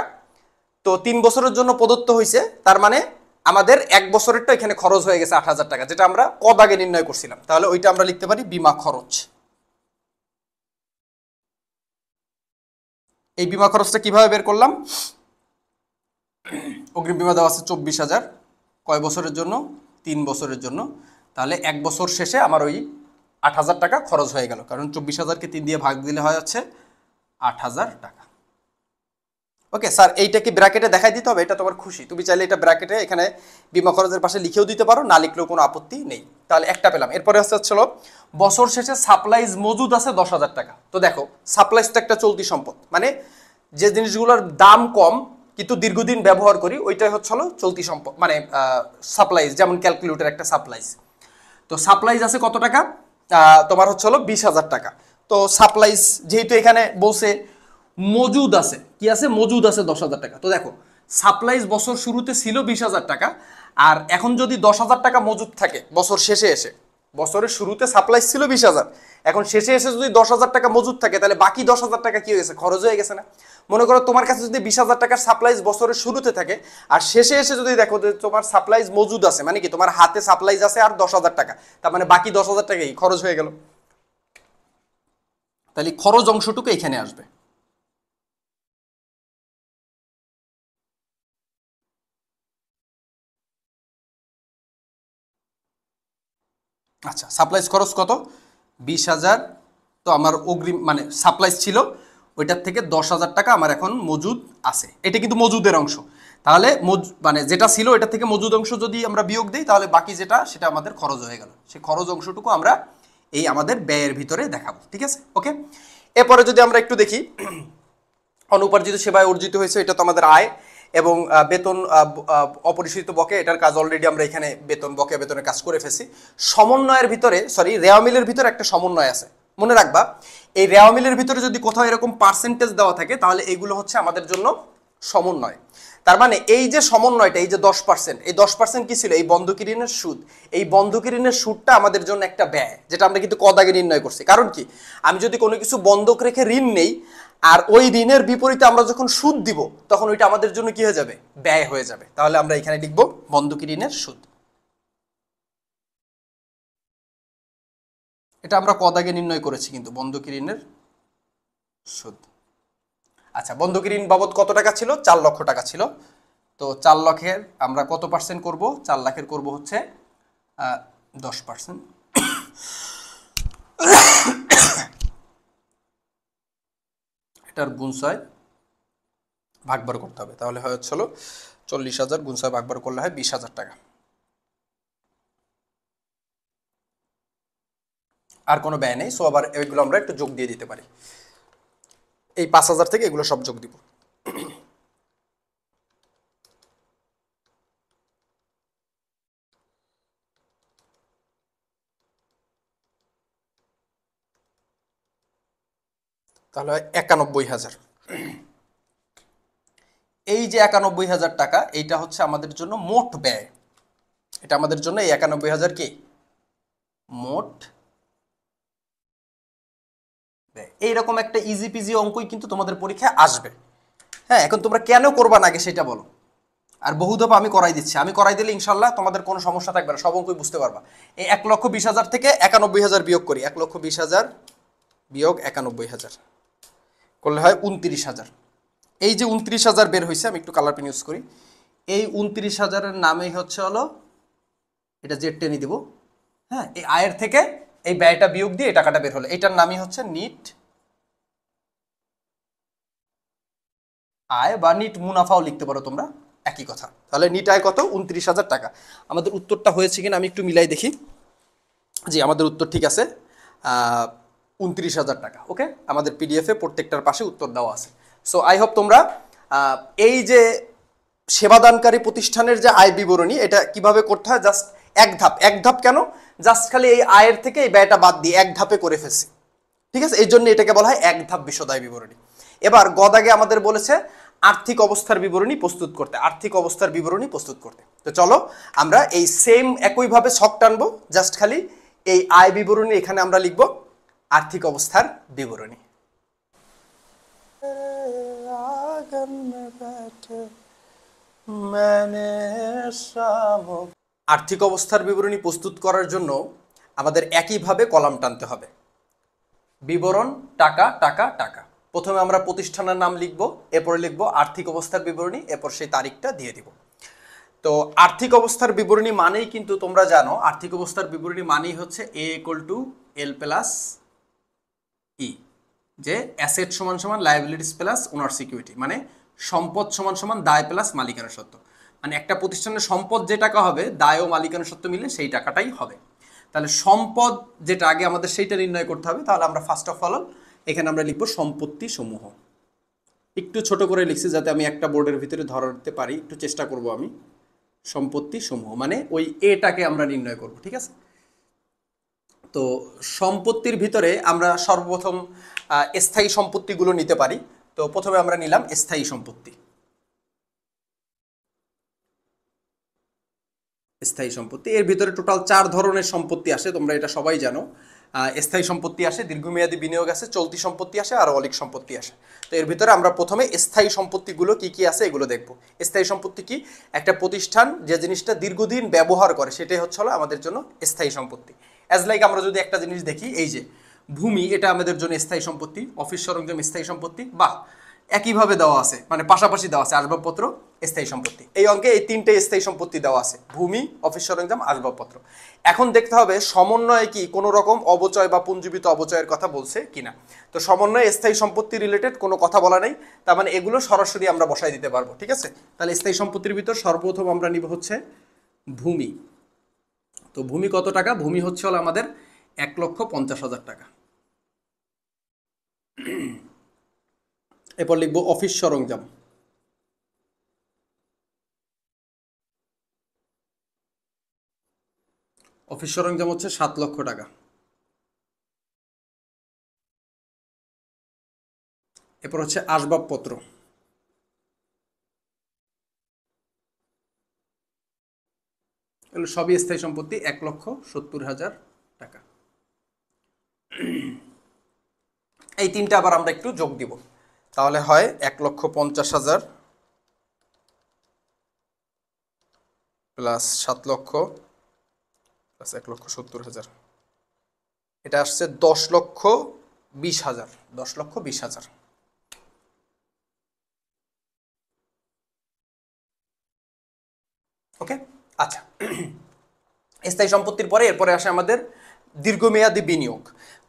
[SPEAKER 1] তো 3 বছরের জন্য প্রদত্ত হয়েছে, তার মানে আমাদের 1 বছরেরটা এখানে খরচ হয়ে গেছে 8,000 টাকা, যেটা আমরা কত আগে নির্ণয় করছিলাম। তাহলে ওইটা আমরা লিখতে পারি বীমা খরচ। এই বীমা খরচটা কিভাবে বের করলাম, অগ্রিম বীমা দেওয়া আছে 24,000, কয় বছরের জন্য, 3 বছরের জন্য। তাহলে 1 বছর শেষে আমার ওই 8,000 টাকা খরচ হয়ে গেল, কারণ 24,000কে 3 দিয়ে ভাগ দিলে হয় হচ্ছে 8,000 টাকা। ওকে স্যার, এইটা কি ব্র্যাকেটে দেখাই দিতে হবে, এটা তোমার খুশি, তুমি চাইলে এটা ব্র্যাকেটে এখানে বিমা খরচের পাশে লিখেও দিতে পারো, না লিখলেও কোনো আপত্তি নেই। তাহলে একটা পেলাম। এরপরে হচ্ছিল বছর শেষে সাপ্লাইজ মজুদ আছে 10,000 টাকা। তো দেখো সাপ্লাইজটা একটা চলতি সম্পদ, মানে যে জিনিসগুলোর দাম কম কিন্তু দীর্ঘদিন ব্যবহার করি ওইটাই হচ্ছিল চলতি সম্পদ, মানে সাপ্লাইজ, যেমন ক্যালকুলেটর একটা সাপ্লাইজ। তো সাপ্লাইজ আছে কত টাকা, তোমার হচ্ছে হলো 20,000 টাকা। তো সাপ্লাইজ যেহেতু এখানে বলছে মজুদ আছে, কি আছে, মজুদ আছে 10,000 টাকা। তো দেখো সাপ্লাইজ বছর শুরুতে ছিল 20,000 টাকা, আর এখন যদি 10,000 টাকা মজুদ থাকে বছর শেষে এসে, বছরের শুরুতে সাপ্লাইজ ছিল 20,000, এখন শেষে এসে যদি 10,000 টাকা মজুদ থাকে, তাহলে বাকি 10,000 টাকা কি হয়ে গেছে, খরচ হয়ে গেছে না। মনে করো তোমার কাছে যদি 20,000 টাকার সাপ্লাইজ বছরের শুরুতে থাকে, আর শেষে এসে যদি দেখো যে তোমার সাপ্লাইজ মজুদ আছে, মানে কি তোমার হাতে সাপ্লাইজ আছে আর 10,000 টাকা, তার মানে বাকি 10,000 টাকাই খরচ হয়ে গেল। তাহলে খরচ অংশটুকু এখানে আসবে। আচ্ছা, সাপ্লাইজ খরচ কত, 20,000। তো আমার অগ্রিম মানে সাপ্লাইজ ছিল ওইটার থেকে 10,000 টাকা আমার এখন মজুদ আছে, এটা কিন্তু মজুদের অংশ। তাহলে মানে যেটা ছিল এটা থেকে মজুদ অংশ যদি আমরা বিয়োগ দিই, তাহলে বাকি যেটা সেটা আমাদের খরচ হয়ে গেল। সেই খরচ অংশটুকু আমরা এই আমাদের ব্যয়ের ভিতরে দেখাবো, ঠিক আছে। ওকে, এরপরে যদি আমরা একটু দেখি অনুপার্জিত সেবায় অর্জিত হয়েছে, এটা তো আমাদের আয়। এবং বেতন অপরিশোধিত বকে, এটার কাজ অলরেডি আমরা এখানে বেতন বকে বেতনের কাজ করে ফেলছি। সমন্বয়ের ভিতরে রেওয়া মিলের ভিতরে একটা সমন্বয় আছে, মনে রাখবা। এই রেওয়া মিলের ভিতরে যদি কোথাও এরকম পার্সেন্টেজ দেওয়া থাকে তাহলে এইগুলো হচ্ছে আমাদের জন্য সমন্বয়। তার মানে এই যে সমন্বয়টা, এই যে 10%, এই 10% কি ছিল? এই বন্ধকি ঋণের সুদ। এই বন্ধকি ঋণের সুদটা আমাদের জন্য একটা ব্যয়, যেটা আমরা কিন্তু কদ আগে নির্ণয় করছি। কারণ কি, আমি যদি কোনো কিছু বন্ধক রেখে ঋণ নেই আর ওই ঋণের বিপরীতে আমরা যখন সুদ দিব তখন ওইটা আমাদের জন্য কি হয়ে যাবে? ব্যয় হয়ে যাবে। তাহলে আমরা এখানে লিখব বন্ধকি ঋণের সুদ। এটা আমরা কদ আগে নির্ণয় করেছি কিন্তু, বন্ধকি ঋণের সুদ। আচ্ছা, বন্ধকি ঋণ বাবদ কত টাকা ছিল? 4 লক্ষ টাকা ছিল। তো 4 লক্ষের আমরা কত পার্সেন্ট করব? 4 লাখের করব হচ্ছে 10%। এটার গুণ 6 ভাগবার করতে হবে, তাহলে হয় হচ্ছিল 40,000 গুণ 6 ভাগবার করলে হয় 20,000 টাকা। আর কোনো ব্যয় নেই। সো আবার এগুলো আমরা একটু যোগ দিয়ে দিতে পারি, এই 5,000 থেকে এগুলো সব যোগ দিব। তাহলে হয় 91,000। এই যে 91,000 টাকা, এইটা হচ্ছে আমাদের জন্য মোট ব্যয়। এটা আমাদের জন্য এই 91,000 কি মোট ব্যয়। এইরকম একটা ইজি পিজি অঙ্কই কিন্তু তোমাদের পরীক্ষায় আসবে। হ্যাঁ, এখন তোমরা কেন করবা না আগে সেটা বলো। আর বহুদফ আমি করাই দিচ্ছি, আমি করাই দিলে ইনশাল্লাহ তোমাদের কোনো সমস্যা থাকবে না, সব অঙ্কই বুঝতে পারবা। এই 1,20,000 থেকে 91,000 বিয়োগ করি। 1,20,000 বিয়োগ 91,000 করলে হয় 29,000। এই যে 29,000 বের হয়েছে, আমি একটু কালার পেন ইউজ করি। এই 29,000-এর নামেই হচ্ছে হলো, এটা জেড টেনে দিব। হ্যাঁ, এই আয়ের থেকে এই ব্যয়টা বিয়োগ দিয়ে এই টাকাটা বের হলো, এটার নামই হচ্ছে নিট আয় বা নিট মুনাফাও লিখতে পারো তোমরা, একই কথা। তাহলে নিট আয় কত? 29,000 টাকা। আমাদের উত্তরটা হয়েছে কিনা আমি একটু মিলাই দেখি। জি, আমাদের উত্তর ঠিক আছে, 29,000 টাকা। ওকে, আমাদের পিডিএফে প্রত্যেকটার পাশে উত্তর দেওয়া আছে। সো আই হোপ তোমরা এই যে সেবাদানকারী প্রতিষ্ঠানের যে আয় বিবরণী, এটা কিভাবে করতে হয়, জাস্ট এক ধাপ কেন, জাস্ট খালি এই আয়ের থেকে এই ব্যয়টা বাদ দিয়ে এক ধাপে করে ফেলছি। ঠিক আছে, এই জন্য এটাকে বলা হয় এক ধাপ বিশদ আয় বিবরণী। এবার গদাগে আমাদের বলেছে আর্থিক অবস্থার বিবরণী প্রস্তুত করতে, আর্থিক অবস্থার বিবরণী প্রস্তুত করতে। তো চলো আমরা এই সেম একইভাবে ছক টানবো, জাস্ট খালি এই আয় বিবরণী এখানে আমরা লিখব আর্থিক অবস্থার বিবরণী। আর্থিক অবস্থার বিবরণী প্রস্তুত করার জন্য আমাদের একইভাবে কলাম টানতে হবে। বিবরণ টাকা টাকা টাকা। প্রথমে আমরা প্রতিষ্ঠানের নাম লিখব, এরপরে লিখব আর্থিক অবস্থার বিবরণী, এরপর সেই তারিখটা দিয়ে দিব। তো আর্থিক অবস্থার বিবরণী মানেই কিন্তু তোমরা জানো, আর্থিক অবস্থার বিবরণী মানেই হচ্ছে A = L + E, যে অ্যাসেট সমান সমান লায়াবিলিটিস প্লাস ওনার্স ইকুইটি, মানে সম্পদ সমান সমান দায় প্লাস মালিকানা সত্ত্ব। মানে একটা প্রতিষ্ঠানের সম্পদ যে টাকা হবে, দায় ও মালিকানা সত্ত্ব মিলে সেই টাকাটাই হবে। তাহলে সম্পদ যেটা আগে আমাদের সেইটা নির্ণয় করতে হবে। তাহলে আমরা ফার্স্ট অফ অল এখানে আমরা লিখব সম্পত্তি সমূহ। একটু ছোট করে লিখছি যাতে আমি একটা বোর্ডের ভিতরে ধরতে পারি, একটু চেষ্টা করব আমি। সম্পত্তি সমূহ মানে ওই এটাকে আমরা নির্ণয় করব, ঠিক আছে। তো সম্পত্তির ভিতরে আমরা সর্বপ্রথম স্থায়ী সম্পত্তিগুলো নিতে পারি। তো প্রথমে আমরা নিলাম স্থায়ী সম্পত্তি। স্থায়ী সম্পত্তি এর ভিতরে টোটাল 4 ধরনের সম্পত্তি আসে, তোমরা এটা সবাই জানো। স্থায়ী সম্পত্তি আসে, দীর্ঘমেয়াদী বিনিয়োগ আছে, চলতি সম্পত্তি আসে, আর অলিক সম্পত্তি আসে। তো এর ভিতরে আমরা প্রথমে স্থায়ী সম্পত্তিগুলো কি কি আছে এগুলো দেখব। স্থায়ী সম্পত্তি কি? একটা প্রতিষ্ঠান যে জিনিসটা দীর্ঘদিন ব্যবহার করে সেটাই হচ্ছে হলো আমাদের জন্য স্থায়ী সম্পত্তি। অ্যাজ লাইক আমরা যদি একটা জিনিস দেখি, এই যে ভূমি, এটা আমাদের জন্য স্থায়ী সম্পত্তি। অফিস সরঞ্জাম স্থায়ী সম্পত্তি, বা একইভাবে দেওয়া আছে, মানে পাশাপাশি দেওয়া আছে আসবাবপত্র স্থায়ী সম্পত্তি। এই অঙ্কে এই তিনটে স্থায়ী সম্পত্তি দেওয়া আছে, ভূমি, অফিস সরঞ্জাম, আসবাবপত্র। এখন দেখতে হবে সমন্বয়ে কি কোনো রকম অবচয় বা পুঞ্জীবিত অবচয়ের কথা বলছে কিনা। তো সমন্বয়ে স্থায়ী সম্পত্তি রিলেটেড কোনো কথা বলা নেই, তার মানে এগুলো সরাসরি আমরা বসাই দিতে পারবো, ঠিক আছে। তাহলে স্থায়ী সম্পত্তির ভিতর সর্বপ্রথম আমরা নিব হচ্ছে ভূমি। তো ভূমি কত টাকা? ভূমি হচ্ছে হলো আমাদের 1,50,000 টাকা। এরপর লিখবো অফিস সরঞ্জাম। অফিস সরঞ্জাম হচ্ছে 7 লক্ষ টাকা। এরপর হচ্ছে আসবাবপত্র, এগুলো সবই স্থায়ী সম্পত্তি, 1,70,000 টাকা। এই তিনটা আবার আমরা একটু যোগ দিব, তাহলে হয় 1,50,000 প্লাস 7 লক্ষ প্লাস 1,70,000, এটা আসছে 10,20,000, 10,20,000। ওকে, আচ্ছা। স্থায়ী সম্পত্তির পরে এরপরে আসে আমাদের দীর্ঘমেয়াদী বিনিয়োগ।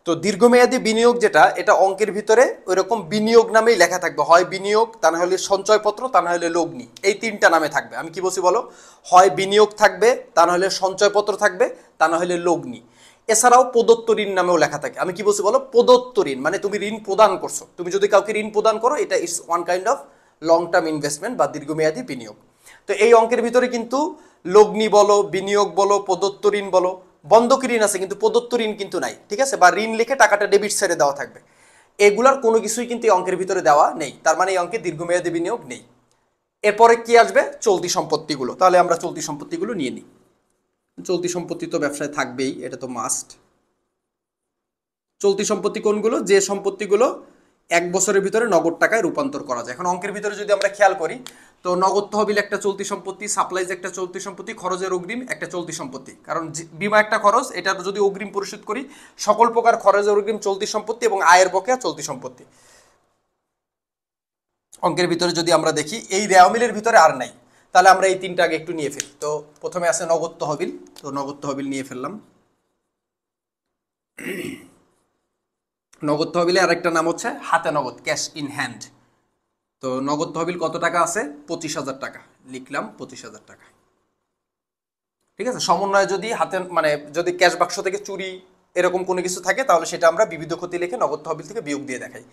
[SPEAKER 1] তো দীর্ঘমেয়াদী বিনিয়োগ যেটা, এটা অঙ্কের ভিতরে ওইরকম বিনিয়োগ নামেই লেখা থাকবে, হয় বিনিয়োগ, তা না হলে সঞ্চয়পত্র, তা না হলে লগ্নি, এই তিনটা নামে থাকবে। আমি কি বলছি বলো, হয় বিনিয়োগ থাকবে, তা না হলে সঞ্চয়পত্র থাকবে, তা না হলে লগ্নি। এছাড়াও প্রদত্ত ঋণ নামেও লেখা থাকে। আমি কি বলছি বলো, প্রদত্ত ঋণ মানে তুমি ঋণ প্রদান করছো, তুমি যদি কাউকে ঋণ প্রদান করো, এটা it's one kind of long term investment বা দীর্ঘমেয়াদী বিনিয়োগ। তো এই অঙ্কের ভিতরে কিন্তু লগ্নি বলো, বিনিয়োগ বলো, প্রদত্ত ঋণ বলো, বন্ধক ঋণ আছে কিন্তু প্রদত্ত ঋণ কিন্তু নাই, ঠিক আছে, বা ঋণ লিখে টাকাটা ডেবিট সাইডে দেওয়া থাকবে, এগুলার কোনো কিছুই কিন্তু এই অঙ্কের ভিতরে দেওয়া নেই। তার মানে এই অঙ্কে দীর্ঘমেয়াদী বিনিয়োগ নেই। এরপরে কি আসবে, চলতি সম্পত্তিগুলো। তাহলে আমরা চলতি সম্পত্তিগুলো নিয়ে নিই। চলতি সম্পত্তি তো ব্যবসায় থাকবেই, এটা তো মাস্ট। চলতি সম্পত্তি কোনগুলো, যে সম্পত্তিগুলো 1 বছরের ভিতরে নগদ টাকায় রূপান্তর করা যায়। এখন অঙ্কের ভিতরে যদি আমরা খেয়াল করি, তো নগদ তহবিল একটা চলতি সম্পত্তি, সাপ্লাইজ একটা চলতি সম্পত্তি, খরচের অগ্রিম একটা চলতি সম্পত্তি। কারণ বীমা একটা খরচ, এটা যদি অগ্রিম পরিশোধ করি, সকল প্রকার খরচের অগ্রিম চলতি সম্পত্তি এবং আয়ের বকেয়া চলতি সম্পত্তি। অঙ্কের ভিতরে যদি আমরা দেখি এই দেওয়া মিলের ভিতরে আর নাই, তাহলে আমরা এই তিনটা আগে একটু নিয়ে ফেলি। তো প্রথমে আছে নগদ তহবিল, তো নগদ তহবিল নিয়ে ফেললাম। নগদ তহবিলে আরেকটা নাম হচ্ছে হাতে নগদ, ক্যাশ ইন হ্যান্ড। তো নগদ তহবিল কত টাকা আছে, 25,000 টাকা, লিখলাম 25,000 টাকা। ঠিক আছে, সমন্বয়ে যদি হাতে মানে যদি ক্যাশ বাক্স থেকে চুরি এরকম কোনো কিছু থাকে, তাহলে সেটা আমরা বিবিধ ক্ষতি লিখে নগদ তহবিল থেকে বিয়োগ দিয়ে দেখাই।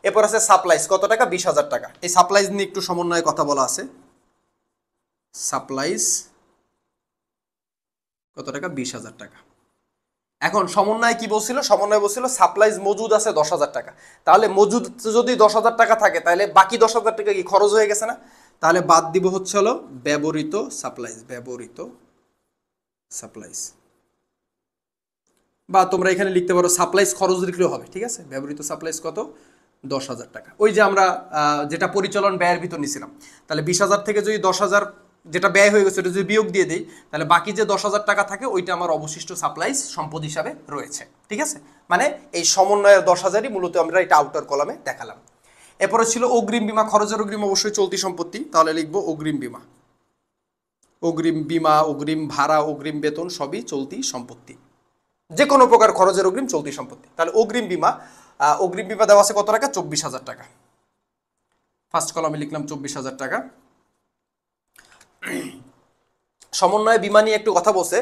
[SPEAKER 1] এরপর আছে সাপ্লাইজ, কত টাকা, 20,000 টাকা। এই সাপ্লাইজ নিয়ে একটু সমন্বয়ে কথা বলা আছে। সাপ্লাইজ কত টাকা, 20,000 টাকা। এখন সমন্বয় কি বলছিল, সমন্বয় বলছিল সাপ্লাইজ মজুদ আছে 10,000 টাকা। তাহলে মজুদ যদি 10,000 টাকা থাকে, তাহলে বাকি 10,000 টাকা কি খরচ হয়ে গেছে না? তাহলে বাদ দিব হচ্ছে হলো ব্যবহৃত সাপ্লাইজ, ব্যবহৃত সাপ্লাইজ, বা তোমরা এখানে লিখতে পারো সাপ্লাইজ খরচ লিখলেও হবে, ঠিক আছে। ব্যবহৃত সাপ্লাইজ কত, 10,000 টাকা। ওই যে আমরা যেটা পরিচালন ব্যয়ের ভিতর নিয়েছিলাম, তাহলে 20,000 থেকে যদি 10,000 যেটা ব্যয় হয়ে গেছে, ওটা যদি বিয়োগ দিয়ে দিই, তাহলে বাকি যে 10,000 টাকা থাকে, ওইটা আমার অবশিষ্ট সাপ্লাইজ সম্পদ হিসাবে রয়েছে, ঠিক আছে। মানে এই সমন্বয়ের 10,000ই মূলত আমরা এটা আউটার কলামে দেখালাম। এরপরে ছিল অগ্রিম বীমা, খরচের অগ্রিম অবশ্যই চলতি সম্পত্তি, তাহলে লিখবো অগ্রিম বীমা। অগ্রিম বীমা, অগ্রিম ভাড়া, অগ্রিম বেতন সবই চলতি সম্পত্তি, যে কোনো প্রকার খরচের অগ্রিম চলতি সম্পত্তি। তাহলে অগ্রিম বীমা, অগ্রিম বীমা দেওয়া আছে কত টাকা, 24,000 টাকা। ফার্স্ট কলামে লিখলাম 24,000 টাকা। সমন্বয় বীমা নিয়ে একটু কথা বলছে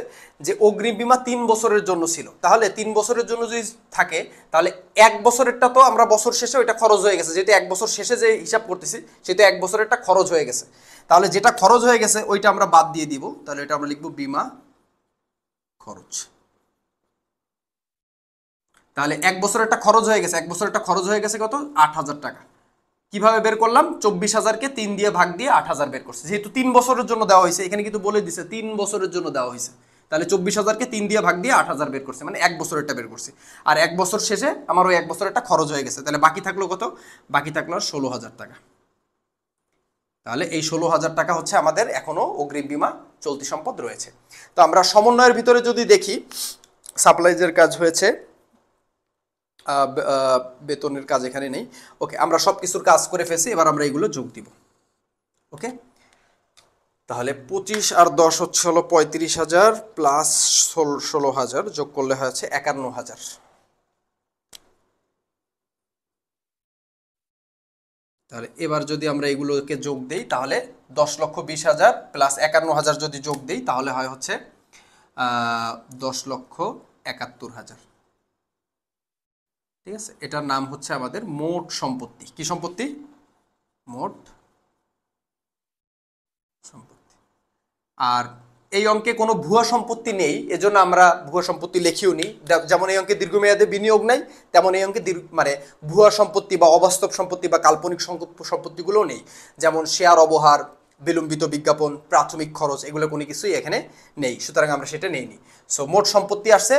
[SPEAKER 1] যে অগ্রিম বীমা 3 বছরের জন্য ছিল। তাহলে 3 বছরের জন্য যদি থাকে, তাহলে 1 বছরেরটা তো আমরা বছর শেষে ওইটা খরচ হয়ে গেছে, যেটা 1 বছর শেষে যে হিসাব করতেছি সেটা 1 বছরেরটা খরচ হয়ে গেছে। তাহলে যেটা খরচ হয়ে গেছে ওইটা আমরা বাদ দিয়ে দিব, তাহলে এটা আমরা লিখবো বীমা খরচ। তাহলে 1 বছরেরটা খরচ হয়ে গেছে, 1 বছরেরটা খরচ হয়ে গেছে কত, 8,000 টাকা। কিভাবে বের করলাম, 24,000কে 3 দিয়ে ভাগ দিয়ে 8,000 বের করছে। যেহেতু 3 বছরের জন্য দেওয়া হয়েছে, এখানে কিন্তু বলে দিছে 3 বছরের জন্য দেওয়া হয়েছে, তাহলে 24,000কে 3 দিয়ে ভাগ দিয়ে 8,000 বের করছে, মানে 1 বছরেরটা বের করছে। আর 1 বছর শেষে আমার ওই 1 বছরেরটা খরচ হয়ে গেছে, তাহলে বাকি থাকলো কত, বাকি থাকলো 16,000 টাকা। তাহলে এই 16,000 টাকা হচ্ছে আমাদের এখনো অগ্রিম বীমা চলতি সম্পদ রয়েছে। তো আমরা সমন্বয়ের ভিতরে যদি দেখি, সাপ্লাইজের কাজ হয়েছে, বেতনের কাজ এখানে নেই। ওকে, আমরা সব কিছুর কাজ করে ফেলছি, এবার আমরা এগুলো যোগ দিব। ওকে, তাহলে 25 আর 10 হচ্ছে হলো 35,000 প্লাস 16,000 যোগ করলে হচ্ছে 51,000। তাহলে এবার যদি আমরা এগুলোকে যোগ দিই, তাহলে 10,20,000 প্লাস 51,000 যদি যোগ দিই, তাহলে হয় হচ্ছে 10,71,000। ঠিক আছে, এটার নাম হচ্ছে আমাদের মোট সম্পত্তি। কি সম্পত্তি, মোট সম্পত্তি। আর এই অঙ্কে কোনো ভুয়া সম্পত্তি নেই, এজন্য আমরা ভুয়া সম্পত্তি লিখিও নি। যেমন এই অঙ্কে দীর্ঘমেয়াদে বিনিয়োগ নাই, তেমন এই অঙ্কে মানে ভুয়া সম্পত্তি বা অবাস্তব সম্পত্তি বা কাল্পনিক সম্পত্তিগুলোও নেই। যেমন শেয়ার অবহার, বিলম্বিত বিজ্ঞাপন, প্রাথমিক খরচ, এগুলো কোনো কিছুই এখানে নেই, সুতরাং আমরা সেটা নেইনি। সো মোট সম্পত্তি আসছে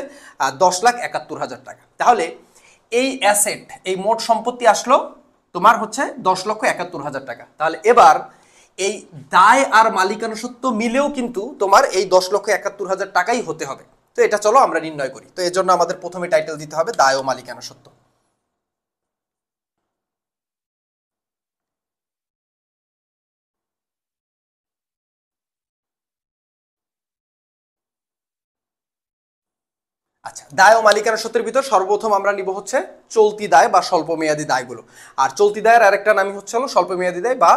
[SPEAKER 1] 10,71,000 টাকা। তাহলে এই অ্যাসেট, এই মোট সম্পত্তি আসলো তোমার হচ্ছে 10,71,000 টাকা। তাহলে এবার এই দায় আর মালিকানা সত্ত্ব মিলেও কিন্তু তোমার এই 10,71,000 টাকাই হতে হবে। তো এটা চলো আমরা নির্ণয় করি। তো এর জন্য আমাদের প্রথমে টাইটেল দিতে হবে দায় ও মালিকানা সত্ত্ব। আচ্ছা, দায় ও মালিকানা সত্ত্বের ভিতর সর্বপ্রথম আমরা নিব হচ্ছে চলতি দায় বা স্বল্পমেয়াদী দায়গুলো। আর চলতি দায়ের আরেকটা নামই হচ্ছে হলো স্বল্পমেয়াদী দায় বা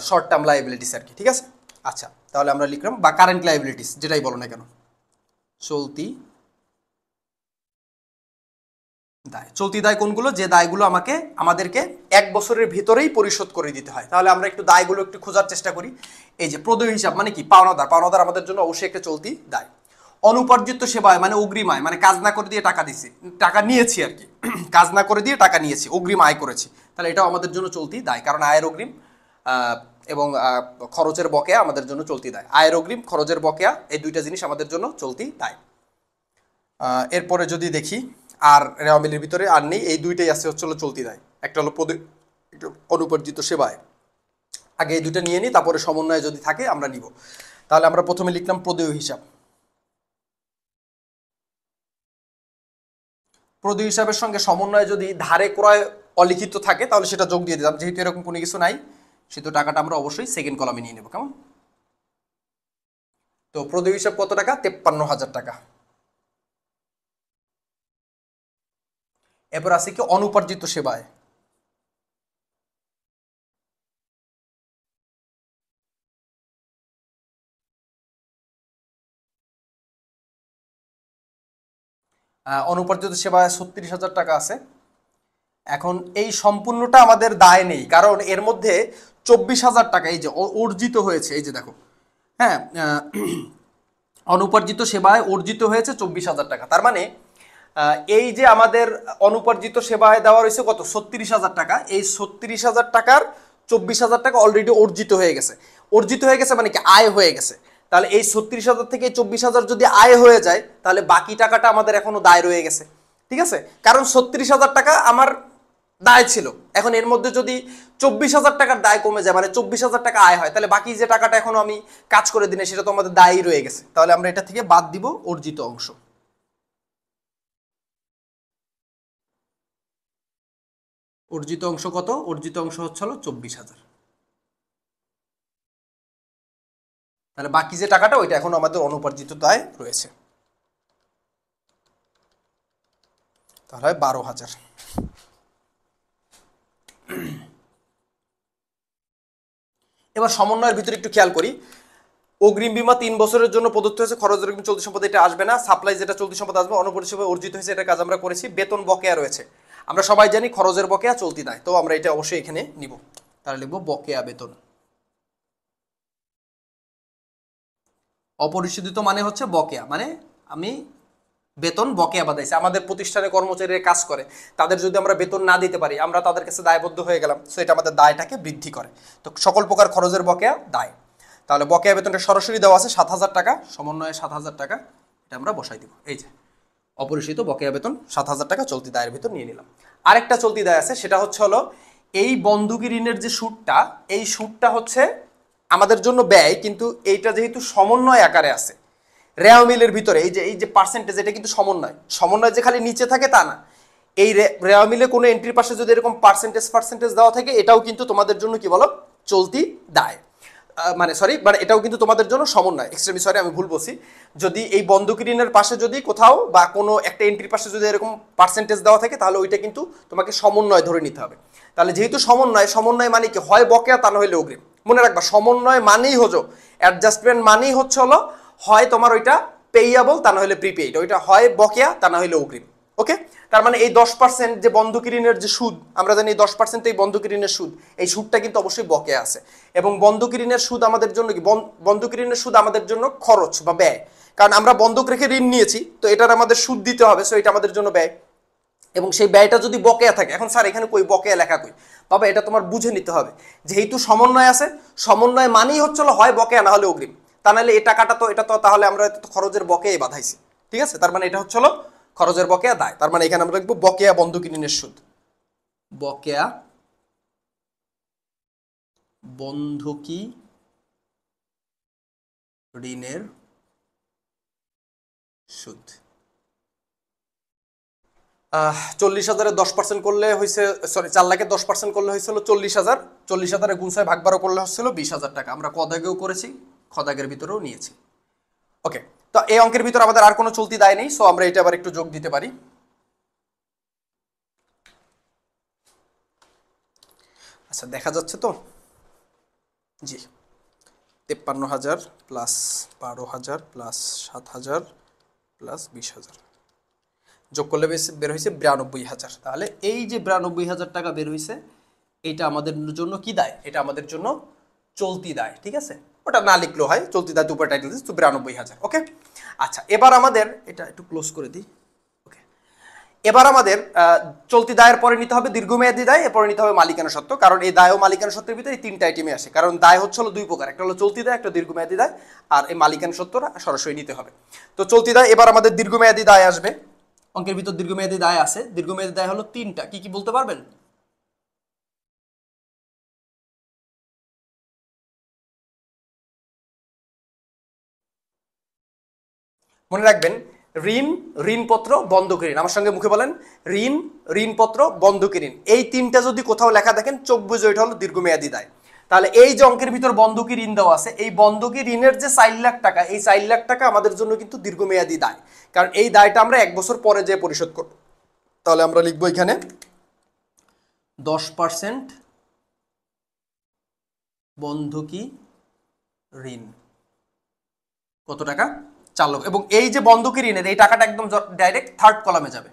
[SPEAKER 1] শর্ট টার্ম লায়াবিলিটিস আর কি, ঠিক আছে। আচ্ছা, তাহলে আমরা লিখলাম বা কারেন্ট লায়াবিলিটিস, যেটাই বলো না কেন, চলতি দায়। চলতি দায় কোনগুলো? যে দায়গুলো আমাদেরকে 1 বছরের ভিতরেই পরিশোধ করে দিতে হয়। তাহলে আমরা একটু দায়গুলো একটু খোঁজার চেষ্টা করি। এই যে প্রদেয় হিসাব মানে কি? পাওনাদার। পাওনাদার আমাদের জন্য অবশ্যই একটা চলতি দায়। অনুপার্জিত সেবায় মানে অগ্রিম আয়, মানে কাজ না করে দিয়ে টাকা দিছি, টাকা নিয়েছি আর কি, কাজ না করে দিয়ে টাকা নিয়েছি, অগ্রিম আয় করেছি, তাহলে এটাও আমাদের জন্য চলতি দায়। কারণ আয়ের অগ্রিম এবং খরচের বকেয়া আমাদের জন্য চলতি দায়। আয়ের অগ্রিম, খরচের বকেয়া, এই দুইটা জিনিস আমাদের জন্য চলতি দায়। এরপরে যদি দেখি আর রেওয়া মিলের ভিতরে আর নেই, এই দুইটাই আছে হচ্ছে চলতি দায়। একটা হলো অনুপার্জিত সেবায়। আগে এই দুইটা নিয়ে নিই, তারপরে সমন্বয়ে যদি থাকে আমরা নিব। তাহলে আমরা প্রথমে লিখলাম প্রদেয় হিসাব। প্রদেয় হিসাবের সঙ্গে সমন্বয়ে যদি ধারে ক্রয় অলিখিত থাকে তাহলে সেটা যোগ দিয়ে দিলাম। যেহেতু এরকম কোনো কিছু নাই সেহেতু টাকাটা আমরা অবশ্যই সেকেন্ড কলামে নিয়ে নেব। কেমন? তো প্রদেয় হিসাব কত টাকা? 53,000 টাকা। এরপর আছে কি অনুপার্জিত সেবায়। অনুপার্জিত সেবায় 36,000 টাকা আছে। এখন এই সম্পূর্ণটা আমাদের দায় নেই, কারণ এর মধ্যে 24,000 টাকা এই যে অর্জিত হয়েছে, এই যে দেখো, হ্যাঁ, অনুপার্জিত সেবায় অর্জিত হয়েছে 24,000 টাকা। তার মানে এই যে আমাদের অনুপার্জিত সেবায় দেওয়া রয়েছে কত? 36,000 টাকা। এই 36,000 টাকার 24,000 টাকা অলরেডি অর্জিত হয়ে গেছে। অর্জিত হয়ে গেছে মানে কি? আয় হয়ে গেছে। তাহলে এই 36,000 থেকে 24,000 যদি আয় হয়ে যায় তাহলে বাকি টাকাটা আমাদের এখনো দায় রয়ে গেছে, ঠিক আছে। কারণ 36,000 টাকা আমার দায় ছিল, এখন এর মধ্যে যদি 24,000 টাকার দায় কমে যায়, মানে 24,000 টাকা আয় হয়, তাহলে বাকি যে টাকাটা এখনো আমি কাজ করে দিনে সেটা তো আমাদের দায়ই রয়ে গেছে। তাহলে আমরা এটা থেকে বাদ দিব অর্জিত অংশ। অর্জিত অংশ কত? অর্জিত অংশ হচ্ছে হলো 24,000। তাহলে বাকি যে টাকাটা ওইটা এখন আমাদের অনুপার্জিত দায় রয়েছে, তাহলে 12,000। এবার সমন্বয়ের ভিতরে একটু খেয়াল করি। অগ্রিম বীমা 3 বছরের জন্য প্রদত্ত হয়েছে, খরচের অগ্রিম চলতি সম্পদ এটা আসবে না, সাপ্লাই যেটা চলতি সম্পদ আসবে, অনুপরিষেবা অর্জিত হয়েছে, এটা কাজ আমরা করেছি। বেতন বকেয়া রয়েছে, আমরা সবাই জানি খরচের বকেয়া চলতি দায়, তো আমরা এটা অবশ্যই এখানে নিব। তাহলে লিখবো বকেয়া বেতন। অপরিশোধিত মানে হচ্ছে বকেয়া, মানে আমি বেতন বকেয়া বাদাইছি। আমাদের প্রতিষ্ঠানে কর্মচারীরা কাজ করে, তাদের যদি আমরা বেতন না দিতে পারি আমরা তাদের কাছে দায়বদ্ধ হয়ে গেলাম, সো এটা আমাদের দায়টাকে বৃদ্ধি করে। তো সকল প্রকার খরচের বকেয়া দায়। তাহলে বকেয়া বেতনটা সরাসরি দেওয়া আছে 7,000 টাকা, সমন্বয়ে 7,000 টাকা, এটা আমরা বসাই দিব। এই যে অপরিশোধিত বকেয়া বেতন 7,000 টাকা চলতি দায়ের ভিতর নিয়ে নিলাম। আরেকটা চলতি দায় আছে, সেটা হচ্ছে হলো এই বন্ধকি ঋণের যে সুদটা, এই সুদটা হচ্ছে আমাদের জন্য ব্যয়, কিন্তু এইটা যেহেতু সমন্বয় আকারে আছে রেওয়া মিলের ভিতরে, এই যে পার্সেন্টেজ, এটা কিন্তু সমন্বয় যে খালি নিচে থাকে তা না। এই রেওয়া মিলে কোনো এন্ট্রির পাশে যদি এরকম পার্সেন্টেজ দেওয়া থাকে, এটাও কিন্তু তোমাদের জন্য কি বলো? চলতি দায়। মানে এটাও কিন্তু তোমাদের জন্য সমন্বয়, এক্সট্রিমলি সরি আমি ভুল বলছি। যদি এই বন্ধকি ঋণের পাশে যদি কোথাও বা কোনো একটা এন্ট্রির পাশে যদি এরকম পার্সেন্টেজ দেওয়া থাকে তাহলে ওইটা কিন্তু তোমাকে সমন্বয় ধরে নিতে হবে। তাহলে যেহেতু সমন্বয় মানে কি? হয় বকেয়া তা না হলে অগ্রিম। মনে রাখবা সমন্বয় মানেই হলো অ্যাডজাস্টমেন্ট, মানেই হচ্ছে হলো হয় তোমার ওইটা পেইয়াবল তা না হলে প্রিপেইড, ওইটা হয় বকেয়া তা না হলে অগ্রিম। ওকে, তার মানে এই 10% যে বন্ধকি ঋণের যে সুদ, আমরা জানি 10% এই বন্ধকি ঋণের সুদ, এই সুদটা কিন্তু অবশ্যই বকেয়া আছে। এবং বন্ধকি ঋণের সুদ আমাদের জন্য কি, বন্ধকি ঋণের সুদ আমাদের জন্য খরচ বা ব্যয়, কারণ আমরা বন্ধক রেখে ঋণ নিয়েছি, তো এটার আমাদের সুদ দিতে হবে, সো এটা আমাদের জন্য ব্যয়। এবং সেই ব্যয়টা যদি বকেয়া থাকে, এখন স্যার এখানে কই বকেয়া লেখা কই, বাবা এটা তোমার বুঝে নিতে হবে। যেহেতু সমন্বয় আছে, সমন্বয় মানেই হচ্ছিল হয় বকেয়া না হলে অগ্রিম, তা নাহলে এই টাকাটা তো এটা তো তাহলে আমরা তো খরচের বকেয়াই বাধাইছি, ঠিক আছে? তার মানে এটা হচ্ছিল খরচের বকেয়া দায়, তার মানে এখানে আমরা লিখবো বকেয়া বন্ধকি ঋণের সুদ, বকেয়া বন্ধকি ঋণের সুদ। 40,000-এর 10% করলে হয়েছে, সরি 4 লাখের 10% করলে হয়েছিল 40,000, 40,000-এর গুণ 6 ভাগ 12 করলে হচ্ছিল 20,000 টাকা। আমরা ক দাগেও করেছি, খ দাগের ভিতরেও নিয়েছি। ওকে, তো এই অঙ্কের ভিতরে আমাদের আর কোনো চলতি দায় নেই, সো আমরা এটা আবার একটু যোগ দিতে পারি। আচ্ছা দেখা যাচ্ছে তো, জি 53,000 প্লাস 12,000 প্লাস 7,000 প্লাস 20,000 যোগ করলে বের হয়েছে 92,000। তাহলে এই যে 92,000 টাকা বের হয়েছে, এটা আমাদের জন্য কি দায়, এটা আমাদের জন্য চলতি দায়, ঠিক আছে? ওটা না লিখলেও হয়, চলতি দায় উপরে টাইটেল দিচ্ছি, তো 92,000। ওকে, আচ্ছা এবার আমাদের এটা একটু ক্লোজ করে দিই। ওকে, এবার আমাদের চলতি দায়ের পরে নিতে হবে দীর্ঘমেয়াদী দায়, এরপরে নিতে হবে মালিকানা সত্ত্ব, কারণ এই দায় ও মালিকানা সত্ত্বের ভিতরে এই তিনটা আইটেমে আসে। কারণ দায় হচ্ছে হলো দুই প্রকার, একটা হলো চলতি দায়, একটা দীর্ঘমেয়াদী দায়, আর এই মালিকানা সত্ত্বটা সরাসরি নিতে হবে। তো চলতি দায়, এবার আমাদের দীর্ঘমেয়াদী দায় আসবে। অঙ্কের ভিতর দীর্ঘমেয়াদী দায় আছে, দীর্ঘমেয়াদী দায় হলো তিনটা, কি কি বলতে পারবেন? মনে রাখবেন, ঋণ, ঋণপত্র, বন্ধকি ঋণ। আমার সঙ্গে মুখে বলেন, ঋণ, ঋণপত্র, বন্ধকি ঋণ। এই তিনটা যদি কোথাও লেখা দেখেন, চোখ বুঝে ওইটা হলো দীর্ঘমেয়াদী দায়। তাহলে এই যে অঙ্কের ভিতর বন্ধকি ঋণ দেওয়া আছে, এই বন্ধকি ঋণের যে 4 লাখ টাকা, এই 4 লাখ টাকা আমাদের জন্য কিন্তু দীর্ঘমেয়াদী দায়, কারণ এই দায়টা আমরা 1 বছর পরে যে পরিশোধ করব। তাহলে আমরা লিখবো এখানে 10% বন্ধকি ঋণ, কত টাকা? 4 লক্ষ। এবং এই যে বন্ধকি ঋণের এই টাকাটা একদম ডাইরেক্ট থার্ড কলামে যাবে,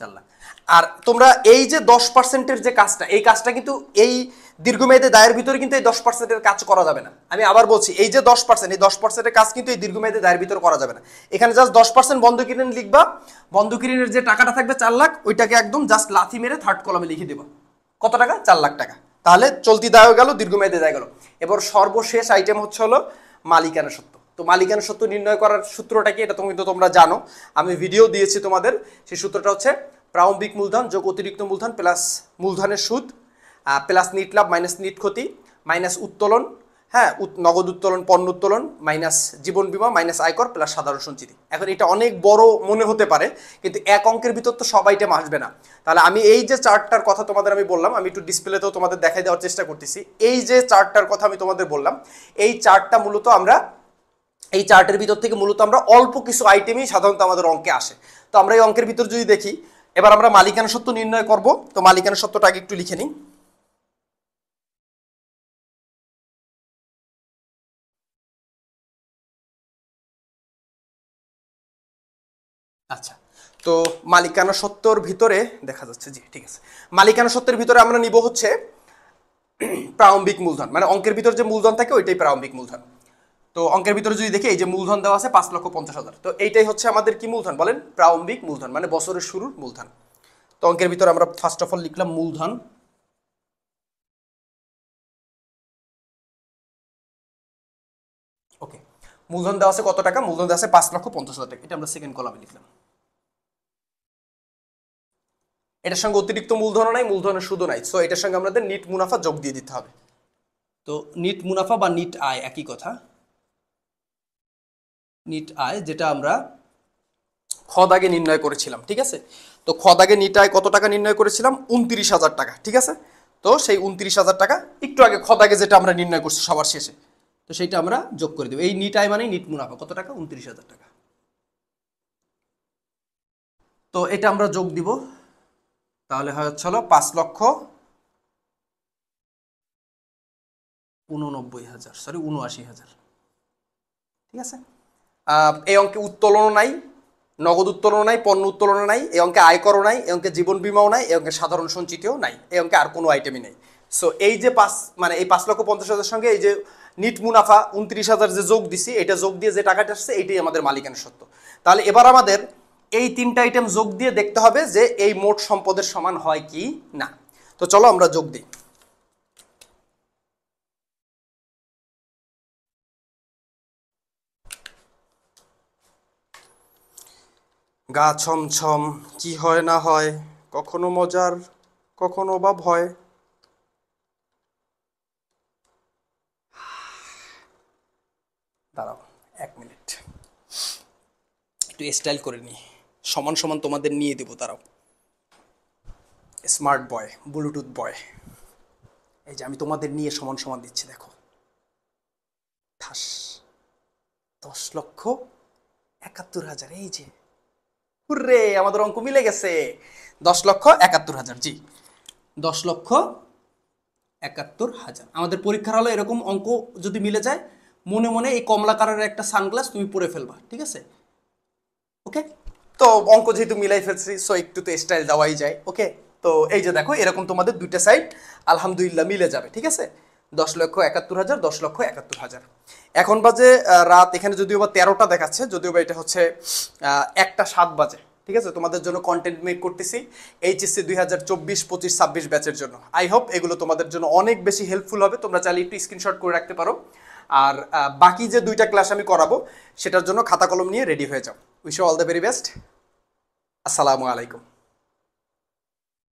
[SPEAKER 1] 4 লাখ। আর তোমরা এই যে 10%-এর যে কাজটা, এই কাজটা কিন্তু এই দীর্ঘমেয়াদী দায়ের ভিতরে কিন্তু এই 10%-এর কাজ করা যাবে না। আমি আবার বলছি, এই যে 10%, এই 10%-এর কাজ কিন্তু এই দীর্ঘমেয়াদী দায়ের ভিতরে করা যাবে না। এখানে জাস্ট 10% বন্ধকি ঋণ লিখবা, বন্ধকি ঋণের যে টাকাটা থাকবে 4 লাখ, ওইটাকে একদম জাস্ট লাথি মেরে থার্ড কলামে লিখে দেবা। কত টাকা? 4 লাখ টাকা। তাহলে চলতি দায় গেল, দীর্ঘমেয়াদী দায় গেল। এবার সর্বশেষ আইটেম হচ্ছে হলো মালিকানা সত্ত্ব। তো মালিকানা সত্ত্ব নির্ণয় করার সূত্রটা কি, এটা তুমি কিন্তু তোমরা জানো, আমি ভিডিও দিয়েছি তোমাদের। সেই সূত্রটা হচ্ছে প্রারম্ভিক মূলধন যোগ অতিরিক্ত মূলধন প্লাস মূলধনের সুদ প্লাস নিট লাভ মাইনাস নিট ক্ষতি মাইনাস উত্তোলন, হ্যাঁ নগদ উত্তোলন, পণ্য উত্তোলন মাইনাস জীবন বীমা মাইনাস আয়কর প্লাস সাধারণ সঞ্চিতি। এখন এটা অনেক বড় মনে হতে পারে, কিন্তু এক অঙ্কের ভিতর তো সব আইটেম আসবে না। তাহলে আমি এই যে চার্টটার কথা তোমাদের আমি বললাম, আমি একটু ডিসপ্লেতেও তোমাদের দেখাই দেওয়ার চেষ্টা করতেছি। এই যে চার্টটার কথা আমি তোমাদের বললাম, এই চার্টটা মূলত আমরা, এই চার্টের ভিতর থেকে মূলত আমরা অল্প কিছু আইটেমই সাধারণত আমাদের অঙ্কে আসে। তো আমরা এই অঙ্কের ভিতর যদি দেখি, এবার আমরা মালিকানা সত্ত্ব নির্ণয় করব। তো মালিকানা সত্ত্বটা আগে একটু লিখে নিই। আচ্ছা, তো মালিকানা সত্ত্বর ভিতরে দেখা যাচ্ছে, জি ঠিক আছে। মালিকানা সত্ত্বের ভিতরে আমরা নিব হচ্ছে প্রারম্ভিক মূলধন, মানে অঙ্কের ভিতর যে মূলধন থাকে ওইটাই প্রারম্ভিক মূলধন। তো অঙ্কের ভিতরে যদি দেখি, এই যে মূলধন দেওয়া আছে 5,50,000, তো এইটাই হচ্ছে আমাদের কি মূলধন বলেন? প্রারম্ভিক মূলধন, মানে বছরের শুরুর মূলধন। তো অঙ্কের ভিতরে আমরা ফার্স্ট অফ অল লিখলাম মূলধন, ওকে। মূলধন দেওয়া আছে কত টাকা? মূলধন দেওয়া আছে 5,50,000 টাকা, এটা আমরা সেকেন্ড কলামে লিখলাম। এটার সঙ্গে অতিরিক্ত মূলধনও নাই, মূলধনের সুদও নাই, সো এটার সঙ্গে আমাদের নিট মুনাফা যোগ দিয়ে দিতে হবে। তো নিট মুনাফা বা নিট আয় একই কথা, নিট আয় যেটা আমরা খ দাগে নির্ণয় করেছিলাম, ঠিক আছে? তো খ দাগে নিট আয় কত টাকা নির্ণয় করেছিলাম? 29,000 টাকা, ঠিক আছে? তো সেই 29,000 টাকা একটু আগে খ দাগে যেটা আমরা নির্ণয় করছি সবার শেষে, তো সেইটা আমরা যোগ করে দেবো। এই নিট আয় মানে নিট মুনাফা কত টাকা? 29,000 টাকা। তো এটা আমরা যোগ দিব, তাহলে হয় হচ্ছে হলো 5,89,000, সরি 79,000, ঠিক আছে? এই অঙ্কে উত্তোলনও নাই, নগদ উত্তোলনও নাই, পণ্য উত্তোলনও নাই, এই অঙ্কে আয়করও নাই, এই অঙ্কে জীবন বীমাও নাই, এই অঙ্কে সাধারণ সঞ্চিতিও নাই, এই অঙ্কে আর কোনো আইটেমই নেই। সো এই যে এই 5,50,000 সঙ্গে এই যে নিট মুনাফা 29,000 যে যোগ দিছি, এটা যোগ দিয়ে যে টাকাটা আসছে এইটাই আমাদের মালিকানা সত্ত্ব। তাহলে এবার আমাদের এই তিনটা আইটেম যোগ দিয়ে দেখতে হবে যে এই মোট সম্পদের সমান হয় কি না। তো চলো আমরা যোগ দিই। গা ছমছম, কি হয় না হয়, কখনো মজার কখনো বা ভয়। দাঁড়াও 1 মিনিট, একটু স্টাইল করে নিই, সমান সমান তোমাদের নিয়ে দেবো। দাঁড়াও, স্মার্ট বয়, ব্লুটুথ বয়, এই যে আমি তোমাদের নিয়ে সমান সমান দিচ্ছি, দেখো ঠাস 10,71,000, এই যে হুররে আমাদের অঙ্ক মিলে গেছে। 10,71,000, জি 10,71,000 আমাদের পরীক্ষার হলে এরকম অঙ্ক যদি মিলে যায়, মনে মনে এই কমলা কালারের একটা সানগ্লাস তুমি পরে ফেলবা, ঠিক আছে? ওকে, তো অঙ্ক যেহেতু মিলাই ফেলছি, সো একটু তো স্টাইল দেওয়াই যায়। ওকে, তো এই যে দেখো এরকম তোমাদের দুইটা সাইড আলহামদুলিল্লাহ মিলে যাবে, ঠিক আছে? 10,71,000, 10,71,000। এখন বাজে রাত, এখানে যদিও বা 13টা দেখাচ্ছে, যদিও বা এটা হচ্ছে 1টা 7 বাজে, ঠিক আছে? তোমাদের জন্য কন্টেন্ট মেক করতেছি এইচএসসি 2024-25-26 ব্যাচের জন্য। আই হোপ এগুলো তোমাদের জন্য অনেক বেশি হেল্পফুল হবে, তোমরা চাইলে একটু স্ক্রিনশট করে রাখতে পারো। আর বাকি যে 2টা ক্লাস আমি করাবো সেটার জন্য খাতা কলম নিয়ে রেডি হয়ে যাও। Wish you all the very best. আসসালামু আলাইকুম।